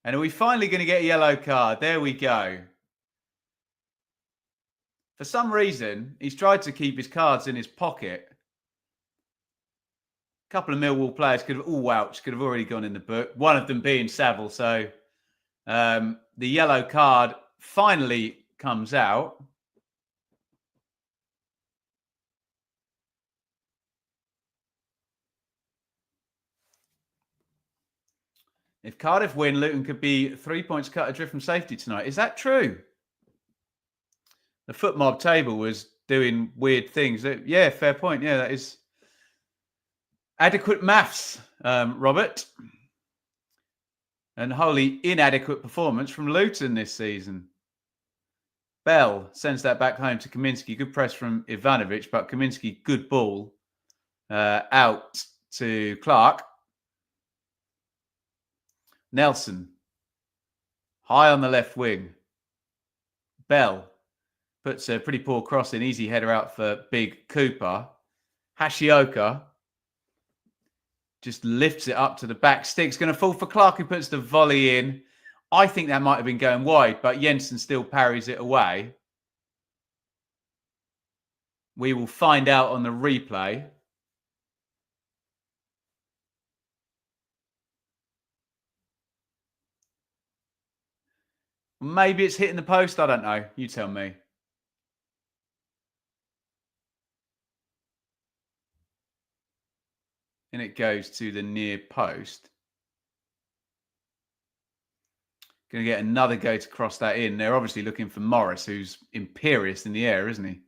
And are we finally going to get a yellow card? There we go. For some reason, he's tried to keep his cards in his pocket. A couple of Millwall players could have, could have already gone in the book. One of them being Saville. So the yellow card finally comes out. If Cardiff win, Luton could be 3 points cut adrift from safety tonight. Is that true? The foot mob table was doing weird things. Yeah, fair point. Yeah, that is adequate maths, Robert. And wholly inadequate performance from Luton this season. Bell sends that back home to Kaminski. Good press from Ivanovic, but Kaminski, good ball out to Clark. Nelson, high on the left wing. Bell puts a pretty poor cross in, easy header out for Big Cooper. Hashioka just lifts it up to the back stick's going to fall for Clark, who puts the volley in. I think that might have been going wide, but Jensen still parries it away. We will find out on the replay. Maybe it's hitting the post. I don't know. You tell me. And it goes to the near post. Going to get another go to cross that in. They're obviously looking for Morris, who's imperious in the air, isn't he?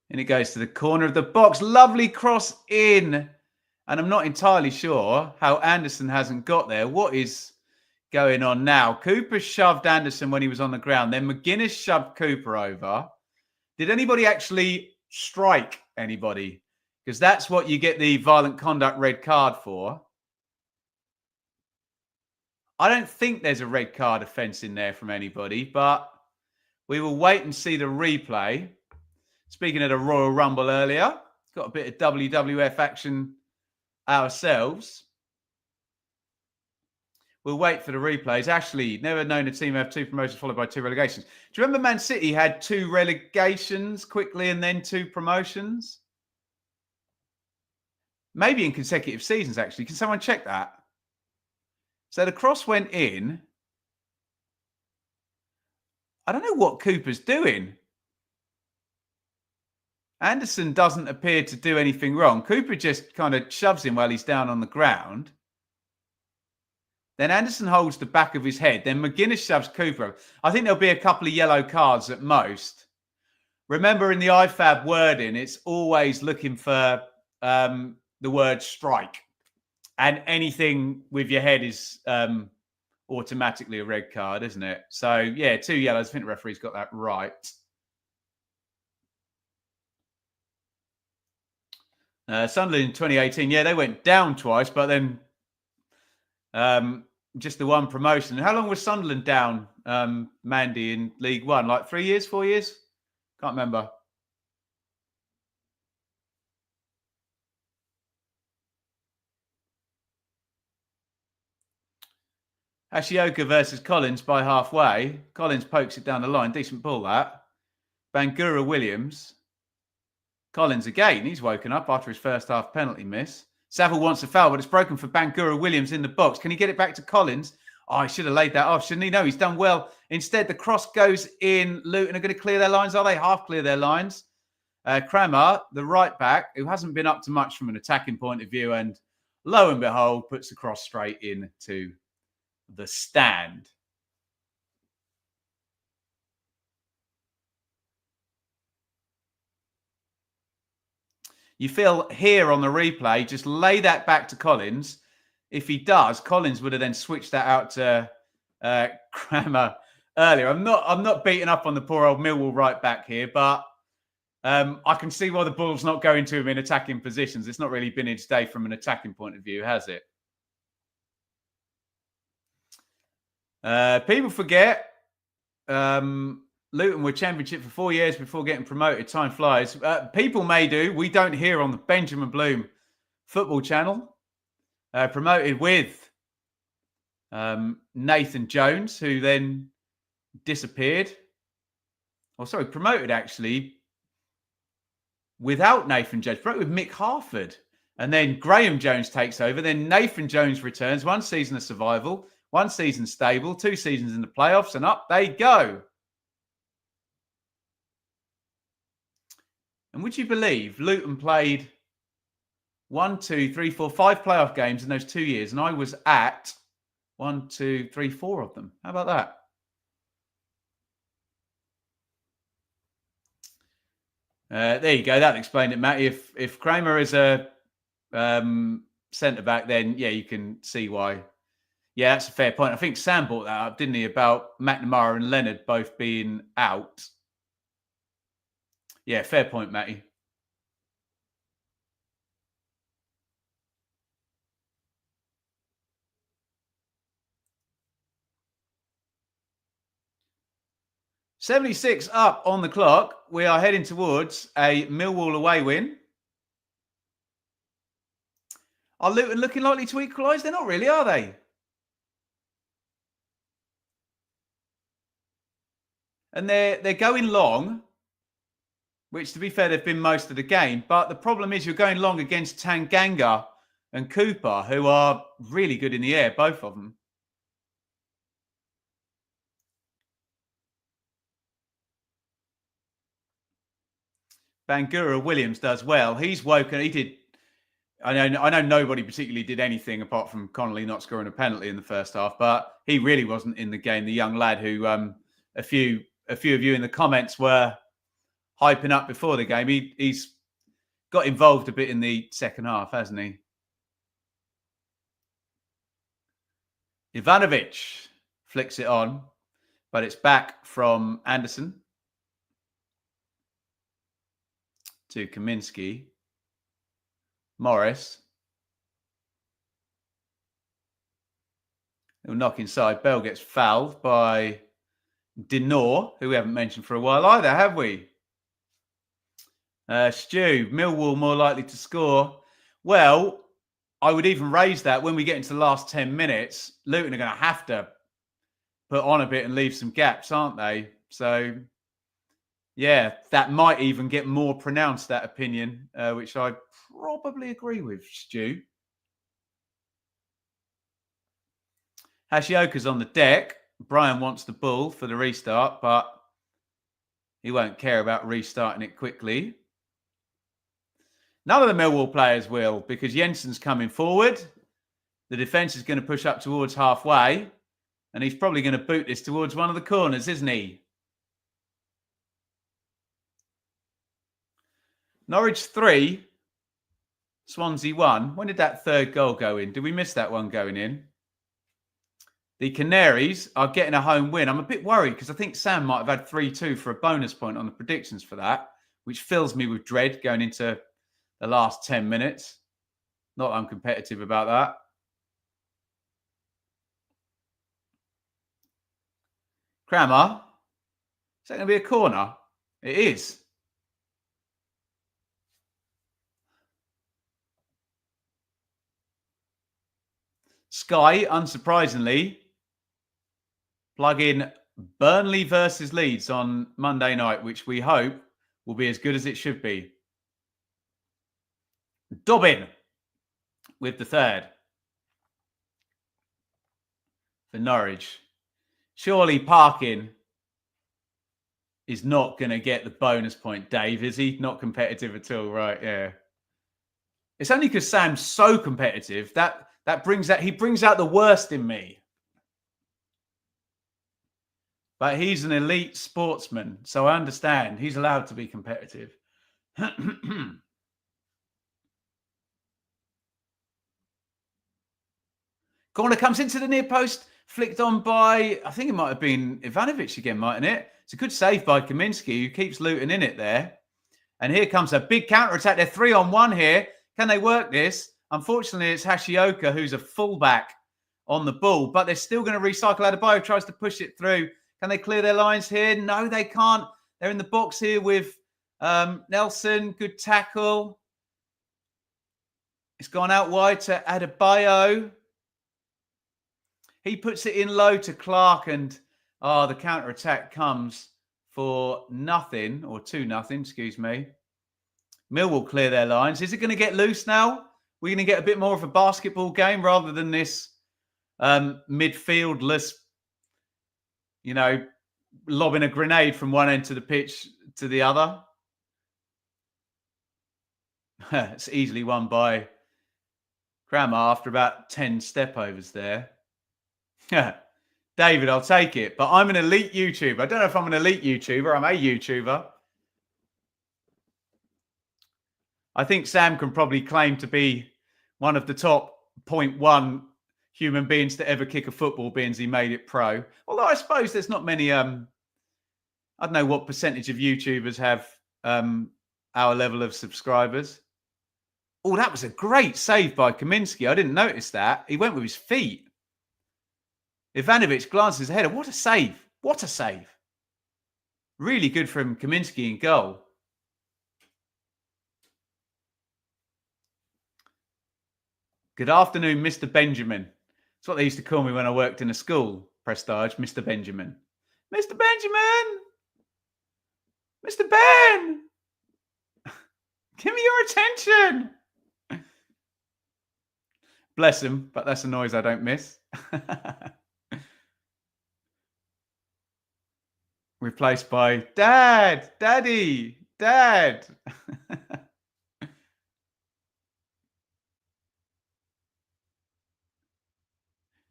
And it goes to the corner of the box. Lovely cross in. And I'm not entirely sure how Anderson hasn't got there. What is going on now? Cooper shoved Anderson when he was on the ground. Then McGuinness shoved Cooper over. Did anybody actually strike anybody? Because that's what you get the violent conduct red card for. I don't think there's a red card offence in there from anybody, but we will wait and see the replay. Speaking of the Royal Rumble earlier, got a bit of WWF action ourselves. We'll wait for the replays. Ashley, never known a team have 2 promotions followed by 2 relegations. Do you remember Man City had 2 relegations quickly and then 2 promotions? Maybe in consecutive seasons, actually. Can someone check that? So the cross went in. I don't know what Cooper's doing. Anderson doesn't appear to do anything wrong. Cooper just kind of shoves him while he's down on the ground. Then Anderson holds the back of his head. Then McGuinness shoves Cooper. I think there'll be a couple of yellow cards at most. Remember, in the IFAB wording, it's always looking for the word strike. And anything with your head is automatically a red card, isn't it? So, yeah, 2 yellows. I think the referee's got that right. Sunderland in 2018, yeah, they went down twice, but then just the 1 promotion. How long was Sunderland down, Mandy, in League One? Like 3 years, 4 years? Can't remember. Hashioka versus Collins by halfway. Collins pokes it down the line. Decent ball, that. Bangura Williams. Collins again. He's woken up after his first half penalty miss. Saville wants a foul, but it's broken for Bangura Williams in the box. Can he get it back to Collins? Oh, he should have laid that off, shouldn't he? No, he's done well. Instead, the cross goes in. Luton are going to clear their lines. Are they? Half clear their lines. Kramer, the right back, who hasn't been up to much from an attacking point of view, and lo and behold, puts the cross straight into the stand. You feel here on the replay, just lay that back to Collins. If he does, Collins would have then switched that out to Kramer earlier. I'm not beating up on the poor old Millwall right back here, but I can see why the ball's not going to him in attacking positions. It's not really been his day from an attacking point of view, has it? People forget Luton were Championship for 4 years before getting promoted. Time flies. People may do. We don't hear on the Benjamin Bloom football channel. Promoted with Nathan Jones, who then disappeared. Oh, sorry, promoted actually without Nathan Jones. Promoted with Mick Harford. And then Graham Jones takes over. Then Nathan Jones returns. 1 season of survival. 1 season stable. 2 seasons in the playoffs. And up they go. And would you believe Luton played 1, 2, 3, 4, 5 playoff games in those 2 years, and I was at 1, 2, 3, 4 of them. How about that? There you go. That explained it, Matty. If Kramer is a centre back, then yeah, you can see why. Yeah, that's a fair point. I think Sam brought that up, didn't he, about McNamara and Leonard both being out. Yeah, fair point, Matty. .76 up on the clock. We are heading towards a Millwall away win. Are Luton looking likely to equalise? They're not really, are they? And they're going long, which, to be fair, they've been most of the game. But the problem is you're going long against Tanganga and Cooper, who are really good in the air, both of them. Bangura Williams does well. He's woken. He did. I know nobody particularly did anything apart from Connolly not scoring a penalty in the first half, but he really wasn't in the game. The young lad who a few of you in the comments were hyping up before the game. He's got involved a bit in the second half, hasn't he? Ivanovic flicks it on, but it's back from Anderson to Kaminsky. Morris. He'll knock inside. Bell gets fouled by Denor, who we haven't mentioned for a while either, have we? Stu, Millwall more likely to score. Well, I would even raise that when we get into the last 10 minutes. Luton are going to have to put on a bit and leave some gaps, aren't they? So, yeah, that might even get more pronounced, that opinion, which I probably agree with, Stu. Hashioka's on the deck. Brian wants the ball for the restart, but he won't care about restarting it quickly. None of the Millwall players will, because Jensen's coming forward. The defence is going to push up towards halfway, and he's probably going to boot this towards one of the corners, isn't he? Norwich 3, Swansea 1. When did that third goal go in? Did we miss that one going in? The Canaries are getting a home win. I'm a bit worried because I think Sam might have had 3-2 for a bonus point on the predictions for that, which fills me with dread going into the last 10 minutes. Not that I'm competitive about that. Crammer. Is that going to be a corner? It is. Sky, unsurprisingly, plug in Burnley versus Leeds on Monday night, which we hope will be as good as it should be. Dobbin with the third for Norwich. Surely Parkin is not going to get the bonus point, Dave, is he? Not competitive at all, right? Yeah. It's only because Sam's so competitive that he brings out the worst in me. But he's an elite sportsman, so I understand. He's allowed to be competitive. Corner comes into the near post. Flicked on by, I think it might have been Ivanovic again, mightn't it? It's a good save by Kaminski, who keeps Luton in it there. And here comes a big counter-attack. They're 3-on-1 here. Can they work this? Unfortunately, it's Hashioka, who's a fullback on the ball, but they're still going to recycle. Adebayo tries to push it through. Can they clear their lines here? No, they can't. They're in the box here with Nelson. Good tackle. It's gone out wide to Adebayo. He puts it in low to Clark, and the counter-attack comes for nothing, or 2-0, excuse me. Millwall clear their lines. Is it going to get loose now? We're going to get a bit more of a basketball game rather than this midfieldless, lobbing a grenade from one end to the pitch to the other. It's easily won by Kramer after about 10 step-overs there. David, I'll take it. But I'm an elite YouTuber. I don't know if I'm an elite YouTuber. I'm a YouTuber. I think Sam can probably claim to be one of the top 0.1 human beings to ever kick a football, being he made it pro. Although I suppose there's not many, I don't know what percentage of YouTubers have our level of subscribers. Oh, that was a great save by Kaminski. I didn't notice that. He went with his feet. Ivanovic glances ahead. What a save. What a save. Really good from Kaminski in goal. Good afternoon, Mr. Benjamin. That's what they used to call me when I worked in a school. Prestige, Mr. Benjamin. Mr. Benjamin! Mr. Ben! Give me your attention! Bless him, but that's a noise I don't miss. Replaced by Dad, Daddy, Dad.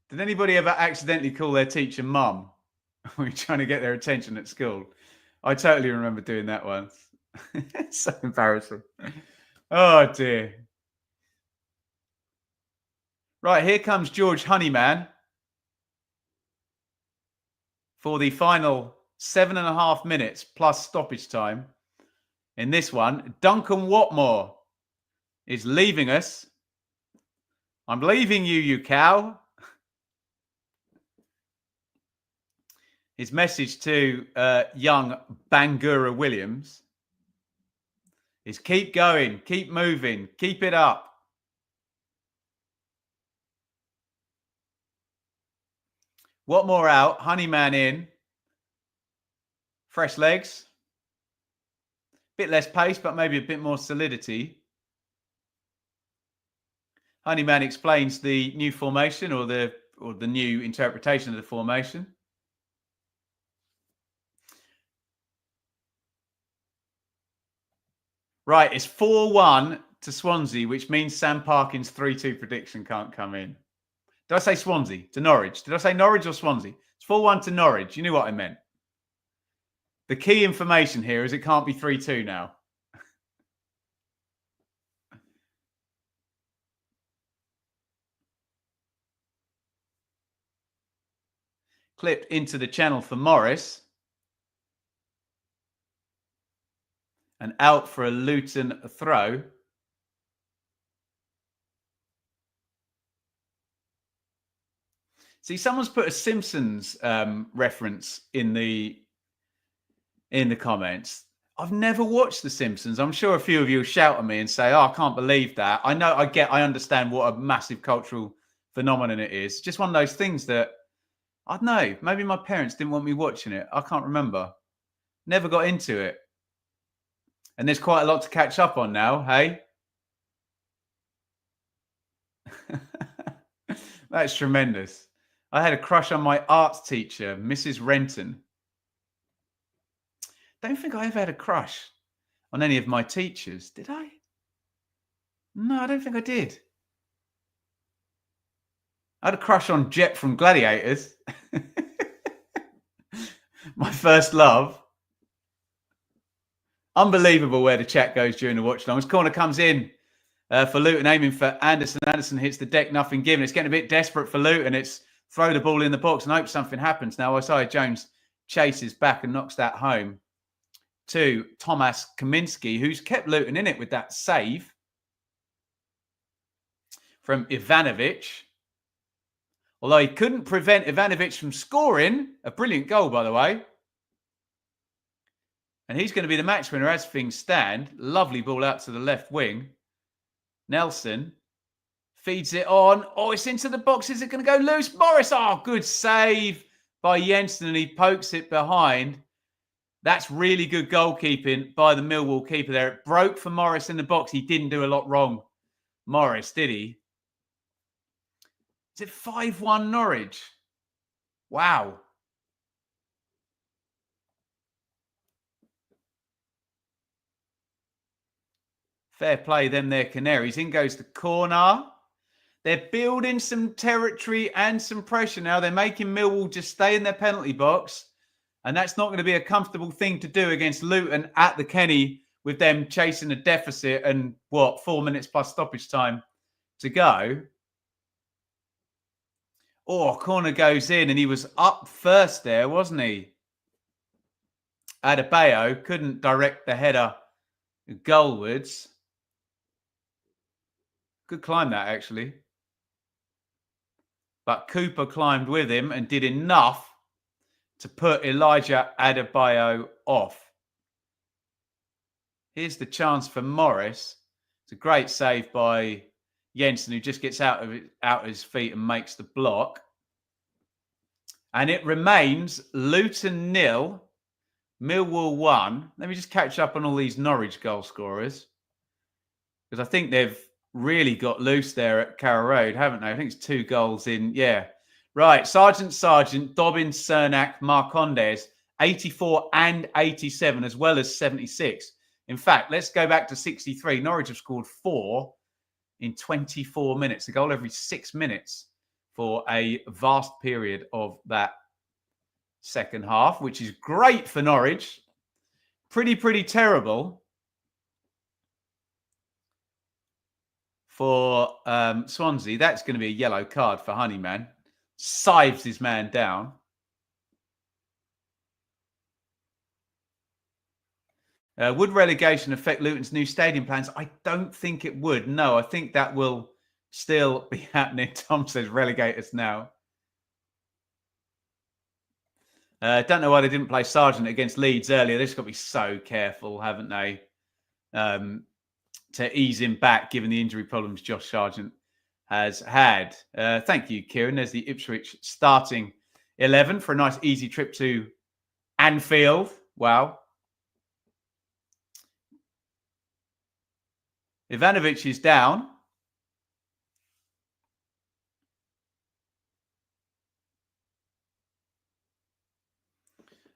Did anybody ever accidentally call their teacher Mum when you're trying to get their attention at school? I totally remember doing that once. It's so embarrassing. Oh, dear. Right, here comes George Honeyman for the final 7.5 minutes plus stoppage time. In this one, Duncan Watmore is leaving us. I'm leaving you, you cow. His message to young Bangura Williams is keep going, keep moving, keep it up. Watmore out, Honeyman in. Fresh legs. Bit less pace, but maybe a bit more solidity. Honeyman explains the new formation or the new interpretation of the formation. Right, it's 4-1 to Swansea, which means Sam Parkin's 3-2 prediction can't come in. Did I say Swansea? To Norwich. Did I say Norwich or Swansea? It's 4-1 to Norwich. You knew what I meant. The key information here is it can't be 3-2 now. Clipped into the channel for Morris. And out for a Luton throw. See, someone's put a Simpsons reference in the comments. I've never watched The Simpsons. I'm sure a few of you will shout at me and say, "Oh, I can't believe that." I understand what a massive cultural phenomenon it is. Just one of those things that, I don't know, maybe my parents didn't want me watching it. I can't remember. Never got into it. And there's quite a lot to catch up on now, hey? That's tremendous. I had a crush on my arts teacher, Mrs. Renton. Don't think I ever had a crush on any of my teachers, did I? No, I don't think I did. I had a crush on Jet from Gladiators. My first love. Unbelievable where the chat goes during the watch longs. Corner comes in for Luton, aiming for Anderson. Anderson hits the deck, nothing given. It's getting a bit desperate for Luton. It's throw the ball in the box and hope something happens. Now, Isaiah Jones chases back and knocks that home to Tomasz Kaminski, who's kept Luton in it with that save from Ivanovic. Although he couldn't prevent Ivanovic from scoring. A brilliant goal, by the way. And he's going to be the match winner as things stand. Lovely ball out to the left wing. Nelson feeds it on. Oh, it's into the box. Is it going to go loose? Morris. Oh, good save by Jensen. And he pokes it behind. That's really good goalkeeping by the Millwall keeper there. It broke for Morris in the box. He didn't do a lot wrong, Morris, did he? Is it 5-1 Norwich? Wow. Fair play them there, Canaries. In goes the corner. They're building some territory and some pressure now. They're making Millwall just stay in their penalty box. And that's not going to be a comfortable thing to do against Luton at the Kenny with them chasing a deficit and, 4 minutes plus stoppage time to go. Oh, corner goes in and he was up first there, wasn't he? Adebayo couldn't direct the header goalwards. Good climb that, actually. But Cooper climbed with him and did enough to put Elijah Adebayo off. Here's the chance for Morris. It's a great save by Jensen, who just gets out of his feet and makes the block. And it remains Luton 0, Millwall 1. Let me just catch up on all these Norwich goal scorers, because I think they've really got loose there at Carrow Road, haven't they? I think it's 2 goals in. Yeah. Right. Sargent, Dobbins, Cernak, Marcondes, 84 and 87, as well as 76. In fact, let's go back to 63. Norwich have scored 4 in 24 minutes, a goal every 6 minutes for a vast period of that second half, which is great for Norwich. Pretty terrible for Swansea. That's going to be a yellow card for Honeyman. Sives his man down. Would relegation affect Luton's new stadium plans? I don't think it would. No, I think that will still be happening. Tom says relegate us now. Don't know why they didn't play Sargent against Leeds earlier. They've got to be so careful, haven't they? To ease him back, given the injury problems Josh Sargent has had. Thank you, Kieran. There's the Ipswich starting 11 for a nice easy trip to Anfield. Wow. Ivanovic is down.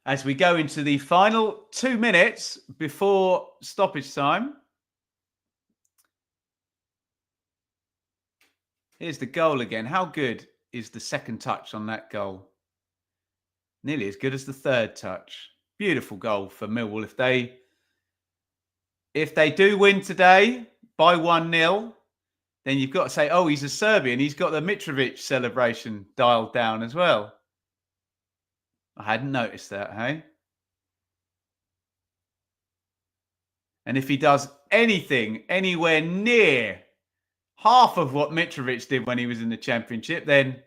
As we go into the final 2 minutes before stoppage time. Here's the goal again. How good is the second touch on that goal? Nearly as good as the third touch. Beautiful goal for Millwall. If they do win today by 1-0, then you've got to say, oh, he's a Serbian. He's got the Mitrovic celebration dialed down as well. I hadn't noticed that, hey? And if he does anything anywhere near half of what Mitrovic did when he was in the Championship, then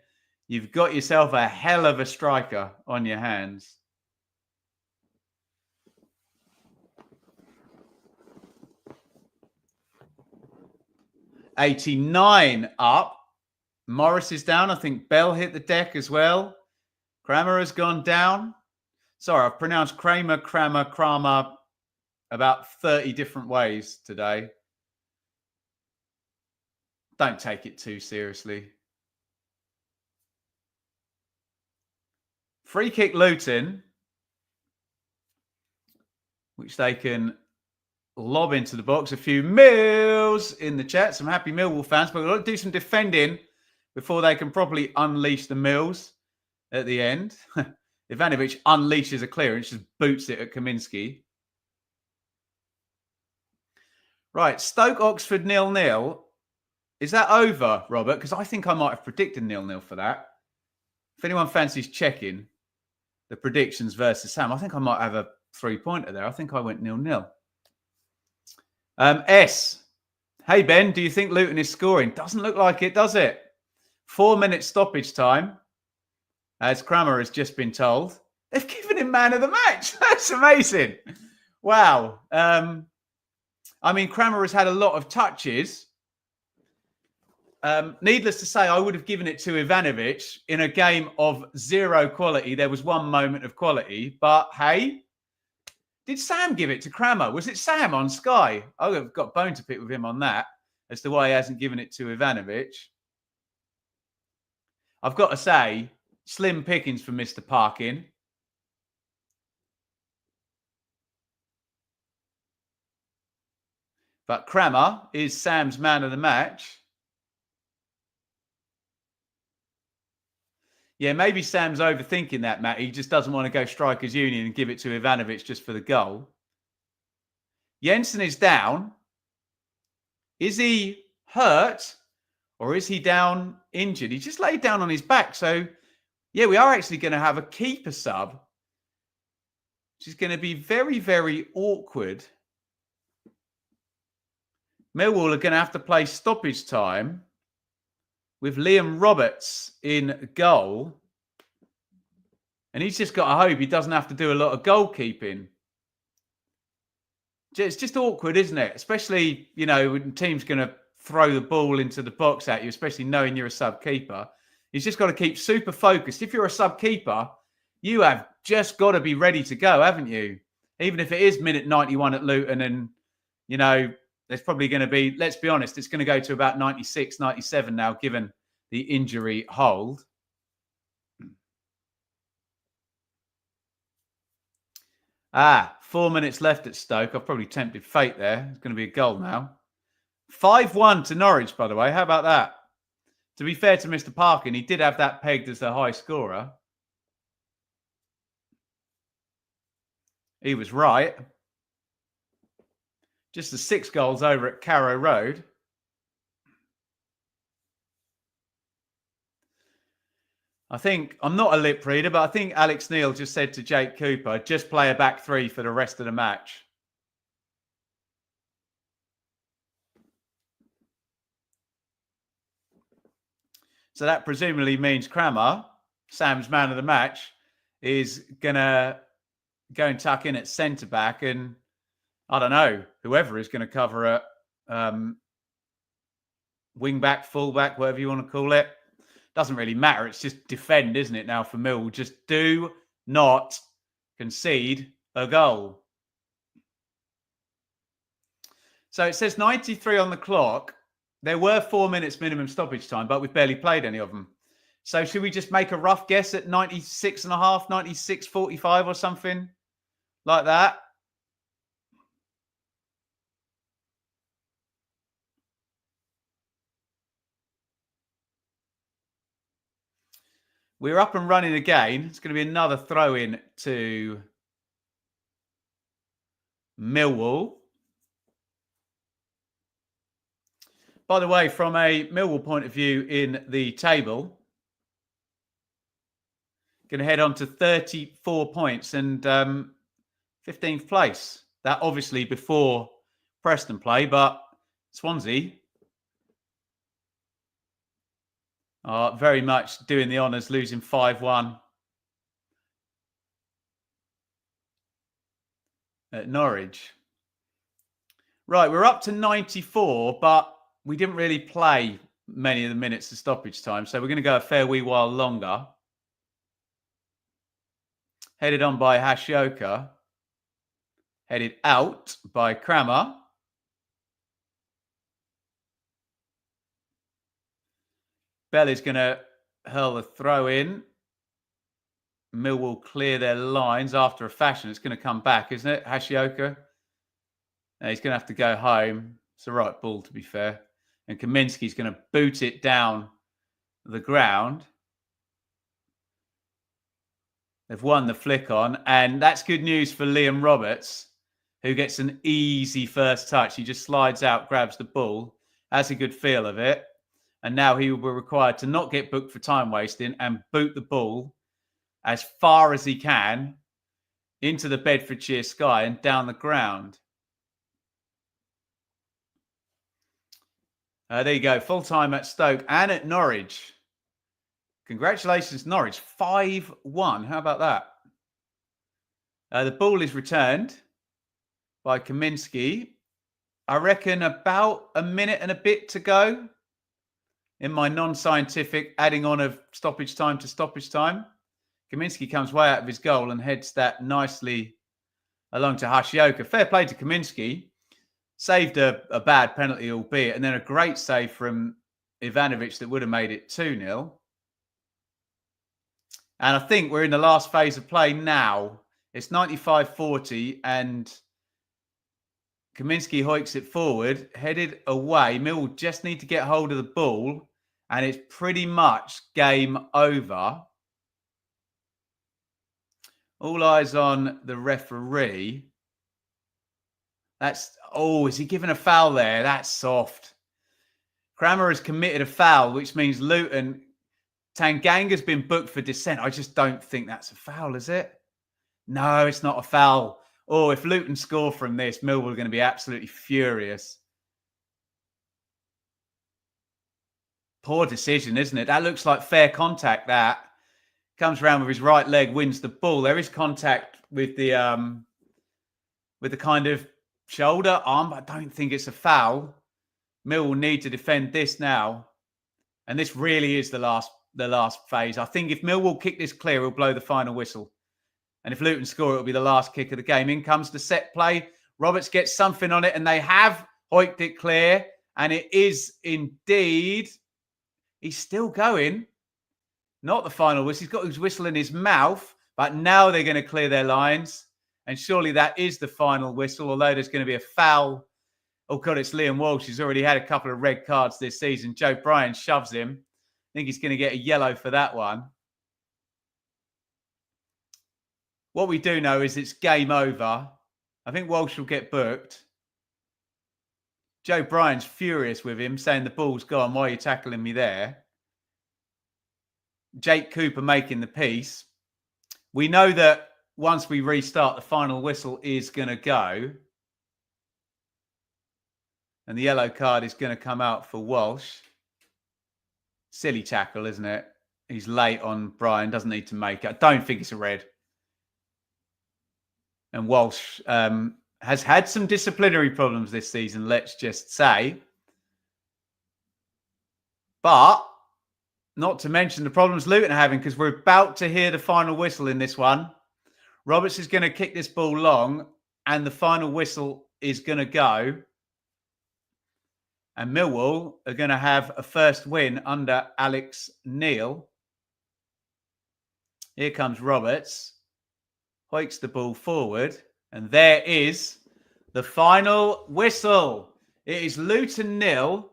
you've got yourself a hell of a striker on your hands. '89 up. Morris is down. I think Bell hit the deck as well. Kramer has gone down. Sorry, I've pronounced Kramer about 30 different ways today. Don't take it too seriously. Free kick Luton, which they can lob into the box. A few Mills in the chat. Some happy Millwall fans, but we've got to do some defending before they can properly unleash the Mills at the end. Ivanovic unleashes a clearance, just boots it at Kaminski. Right, Stoke Oxford 0-0. Is that over, Robert? Because I think I might have predicted 0-0 for that. If anyone fancies checking the predictions versus Sam, I think I might have a 3-pointer there. I think I went 0-0. S. Hey, Ben, do you think Luton is scoring? Doesn't look like it, does it? 4 minutes stoppage time, as Crammer has just been told. They've given him man of the match. That's amazing. Wow. I mean, Crammer has had a lot of touches. Needless to say, I would have given it to Ivanovic in a game of zero quality. There was one moment of quality, but hey, did Sam give it to Crammer? Was it Sam on Sky? I've got a bone to pick with him on that as to why he hasn't given it to Ivanovic. I've got to say, slim pickings for Mr. Parkin. But Crammer is Sam's man of the match. Yeah, maybe Sam's overthinking that, Matt. He just doesn't want to go strikers union and give it to Ivanovic just for the goal. Jensen is down. Is he hurt or is he down injured? He just laid down on his back. So, yeah, we are actually going to have a keeper sub, which is going to be very, very awkward. Millwall are going to have to play stoppage time with Liam Roberts in goal. And he's just got to hope he doesn't have to do a lot of goalkeeping. It's just awkward, isn't it? Especially, you know, when the team's going to throw the ball into the box at you, especially knowing you're a sub-keeper. He's just got to keep super focused. If you're a sub-keeper, you have just got to be ready to go, haven't you? Even if it is minute 91 at Luton and, you know, there's probably going to be, let's be honest, it's going to go to about 96, 97 now, given the injury hold. 4 minutes left at Stoke. I've probably tempted fate there. It's going to be a goal now. 5-1 to Norwich, by the way. How about that? To be fair to Mr. Parkin, he did have that pegged as the high scorer. He was right. Just the 6 goals over at Carrow Road. I think, I'm not a lip reader, but I think Alex Neil just said to Jake Cooper, just play a back three for the rest of the match. So that presumably means Crammer, Sam's man of the match, is going to go and tuck in at centre-back, and I don't know, whoever is going to cover at wing-back, full-back, whatever you want to call it. Doesn't really matter. It's just defend, isn't it, now for Mill? Just do not concede a goal. So it says 93 on the clock. There were 4 minutes minimum stoppage time, but we've barely played any of them. So should we just make a rough guess at 96 and a half, 96.45 or something like that? We're up and running again. It's going to be another throw-in to Millwall. By the way, from a Millwall point of view in the table, going to head on to 34 points and 15th place. That obviously before Preston play, but Swansea are very much doing the honours, losing 5-1 at Norwich. Right, we're up to 94, but we didn't really play many of the minutes of stoppage time, so we're going to go a fair wee while longer. Headed on by Hashioka. Headed out by Crammer. Bell is going to hurl the throw in. Millwall clear their lines after a fashion. It's going to come back, isn't it? Hashioka. He's going to have to go home. It's the right ball, to be fair. And Kaminsky's going to boot it down the ground. They've won the flick on. And that's good news for Liam Roberts, who gets an easy first touch. He just slides out, grabs the ball, has a good feel of it. And now he will be required to not get booked for time wasting and boot the ball as far as he can into the Bedfordshire sky and down the ground. There you go. Full time at Stoke and at Norwich. Congratulations, Norwich. 5-1. How about that? The ball is returned by Kaminski. I reckon about a minute and a bit to go in my non-scientific adding on of stoppage time to stoppage time. Kaminski comes way out of his goal and heads that nicely along to Hashioka. Fair play to Kaminski. Saved a bad penalty, albeit, and then a great save from Ivanovic that would have made it 2-0. And I think we're in the last phase of play now. It's 95-40 and Kaminski hoiks it forward, headed away. Millwall just need to get hold of the ball and it's pretty much game over. All eyes on the referee. Is he given a foul there? That's soft. Kramer has committed a foul, which means Luton, Tanganga's been booked for dissent. I just don't think that's a foul, is it? No, it's not a foul. Oh, if Luton score from this, Millwall are going to be absolutely furious. Poor decision, isn't it? That looks like fair contact, that. Comes around with his right leg, wins the ball. There is contact with the kind of shoulder, arm. I don't think it's a foul. Mill will need to defend this now. And this really is the last phase. I think if Millwall kick this clear, he'll blow the final whistle. And if Luton score, it'll be the last kick of the game. In comes the set play. Roberts gets something on it, and they have hoiked it clear. And it is indeed. He's still going. Not the final whistle. He's got his whistle in his mouth. But now they're going to clear their lines. And surely that is the final whistle, although there's going to be a foul. Oh, God, it's Liam Walsh. He's already had a couple of red cards this season. Joe Bryan shoves him. I think he's going to get a yellow for that one. What we do know is it's game over. I think Walsh will get booked. Joe Bryan's furious with him, saying the ball's gone. Why are you tackling me there? Jake Cooper making the piece. We know that once we restart, the final whistle is going to go. And the yellow card is going to come out for Walsh. Silly tackle, isn't it? He's late on Bryan, doesn't need to make it. I don't think it's a red. And Walsh has had some disciplinary problems this season, let's just say. But not to mention the problems Luton are having, because we're about to hear the final whistle in this one. Roberts is going to kick this ball long and the final whistle is going to go. And Millwall are going to have a first win under Alex Neil. Here comes Roberts. Hoiks the ball forward. And there is the final whistle. It is Luton 0,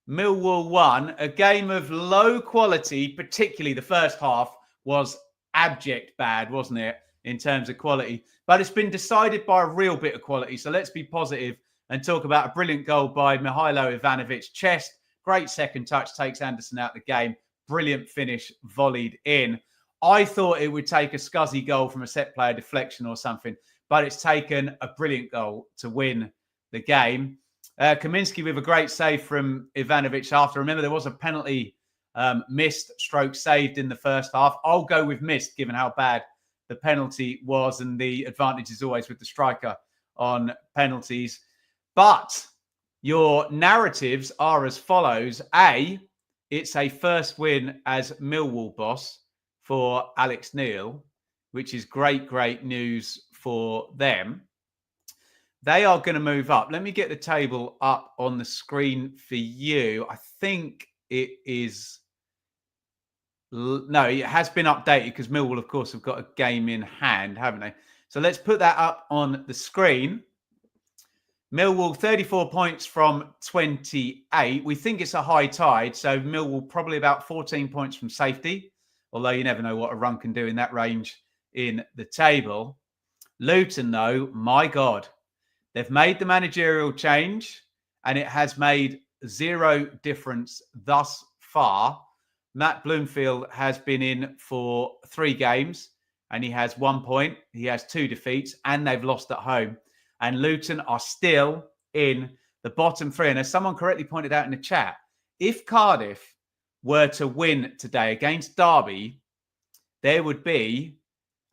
Millwall 1. A game of low quality, particularly the first half, was abject bad, wasn't it, in terms of quality? But it's been decided by a real bit of quality. So let's be positive and talk about a brilliant goal by Mihailo Ivanovic. Chest, great second touch, takes Anderson out the game. Brilliant finish, volleyed in. I thought it would take a scuzzy goal from a set player deflection or something, but it's taken a brilliant goal to win the game. Kaminski with a great save from Ivanovic after. Remember, there was a penalty missed, stroke saved in the first half. I'll go with missed, given how bad the penalty was, and the advantage is always with the striker on penalties. But your narratives are as follows. A, it's a first win as Millwall boss for Alex Neil, which is great, great news for them. They are going to move up. Let me get the table up on the screen for you. I think it is... No, it has been updated because Millwall, of course, have got a game in hand, haven't they? So let's put that up on the screen. Millwall, 34 points from 28. We think it's a high tide, so Millwall probably about 14 points from safety, although you never know what a run can do in that range in the table. Luton, though, my God, they've made the managerial change, and it has made zero difference thus far, Matt Bloomfield has been in for 3 games and he has 1 point. He has 2 defeats and they've lost at home. And Luton are still in the bottom 3. And as someone correctly pointed out in the chat, if Cardiff were to win today against Derby, there would be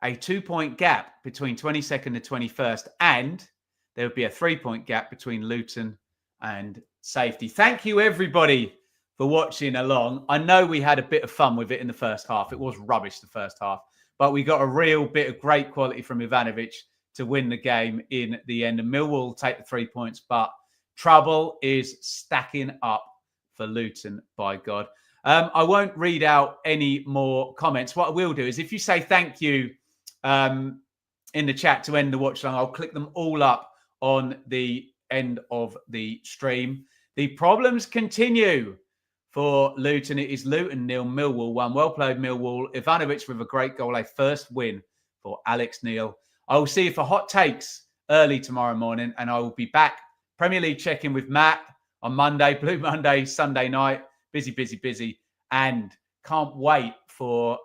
a 2-point gap between 22nd and 21st. And there would be a 3-point gap between Luton and safety. Thank you, everybody, for watching along. I know we had a bit of fun with it in the first half. It was rubbish the first half, but we got a real bit of great quality from Ivanovic to win the game in the end. And Millwall will take the 3 points, but trouble is stacking up for Luton, by God. I won't read out any more comments. What I will do is if you say thank you in the chat to end the watch along, I'll click them all up on the end of the stream. The problems continue for Luton. It is Luton 0, Millwall 1. Well played, Millwall. Ivanovic with a great goal, a first win for Alex Neil. I will see you for hot takes early tomorrow morning, and I will be back Premier League check-in with Matt on Monday, Blue Monday, Sunday night. Busy. And can't wait for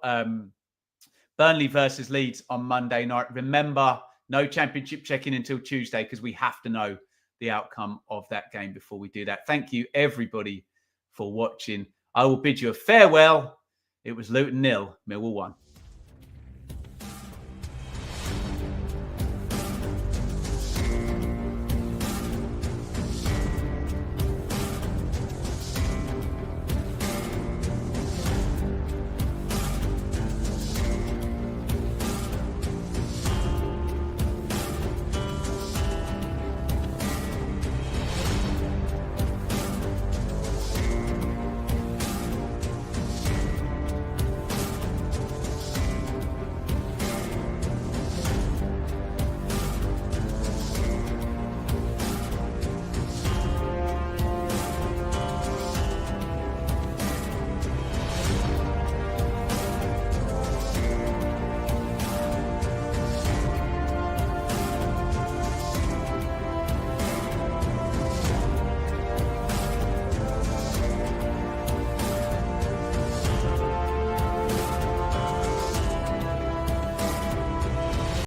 Burnley versus Leeds on Monday night. Remember, no championship check-in until Tuesday because we have to know the outcome of that game before we do that. Thank you, everybody, for watching. I will bid you a farewell. It was Luton 0, Millwall 1.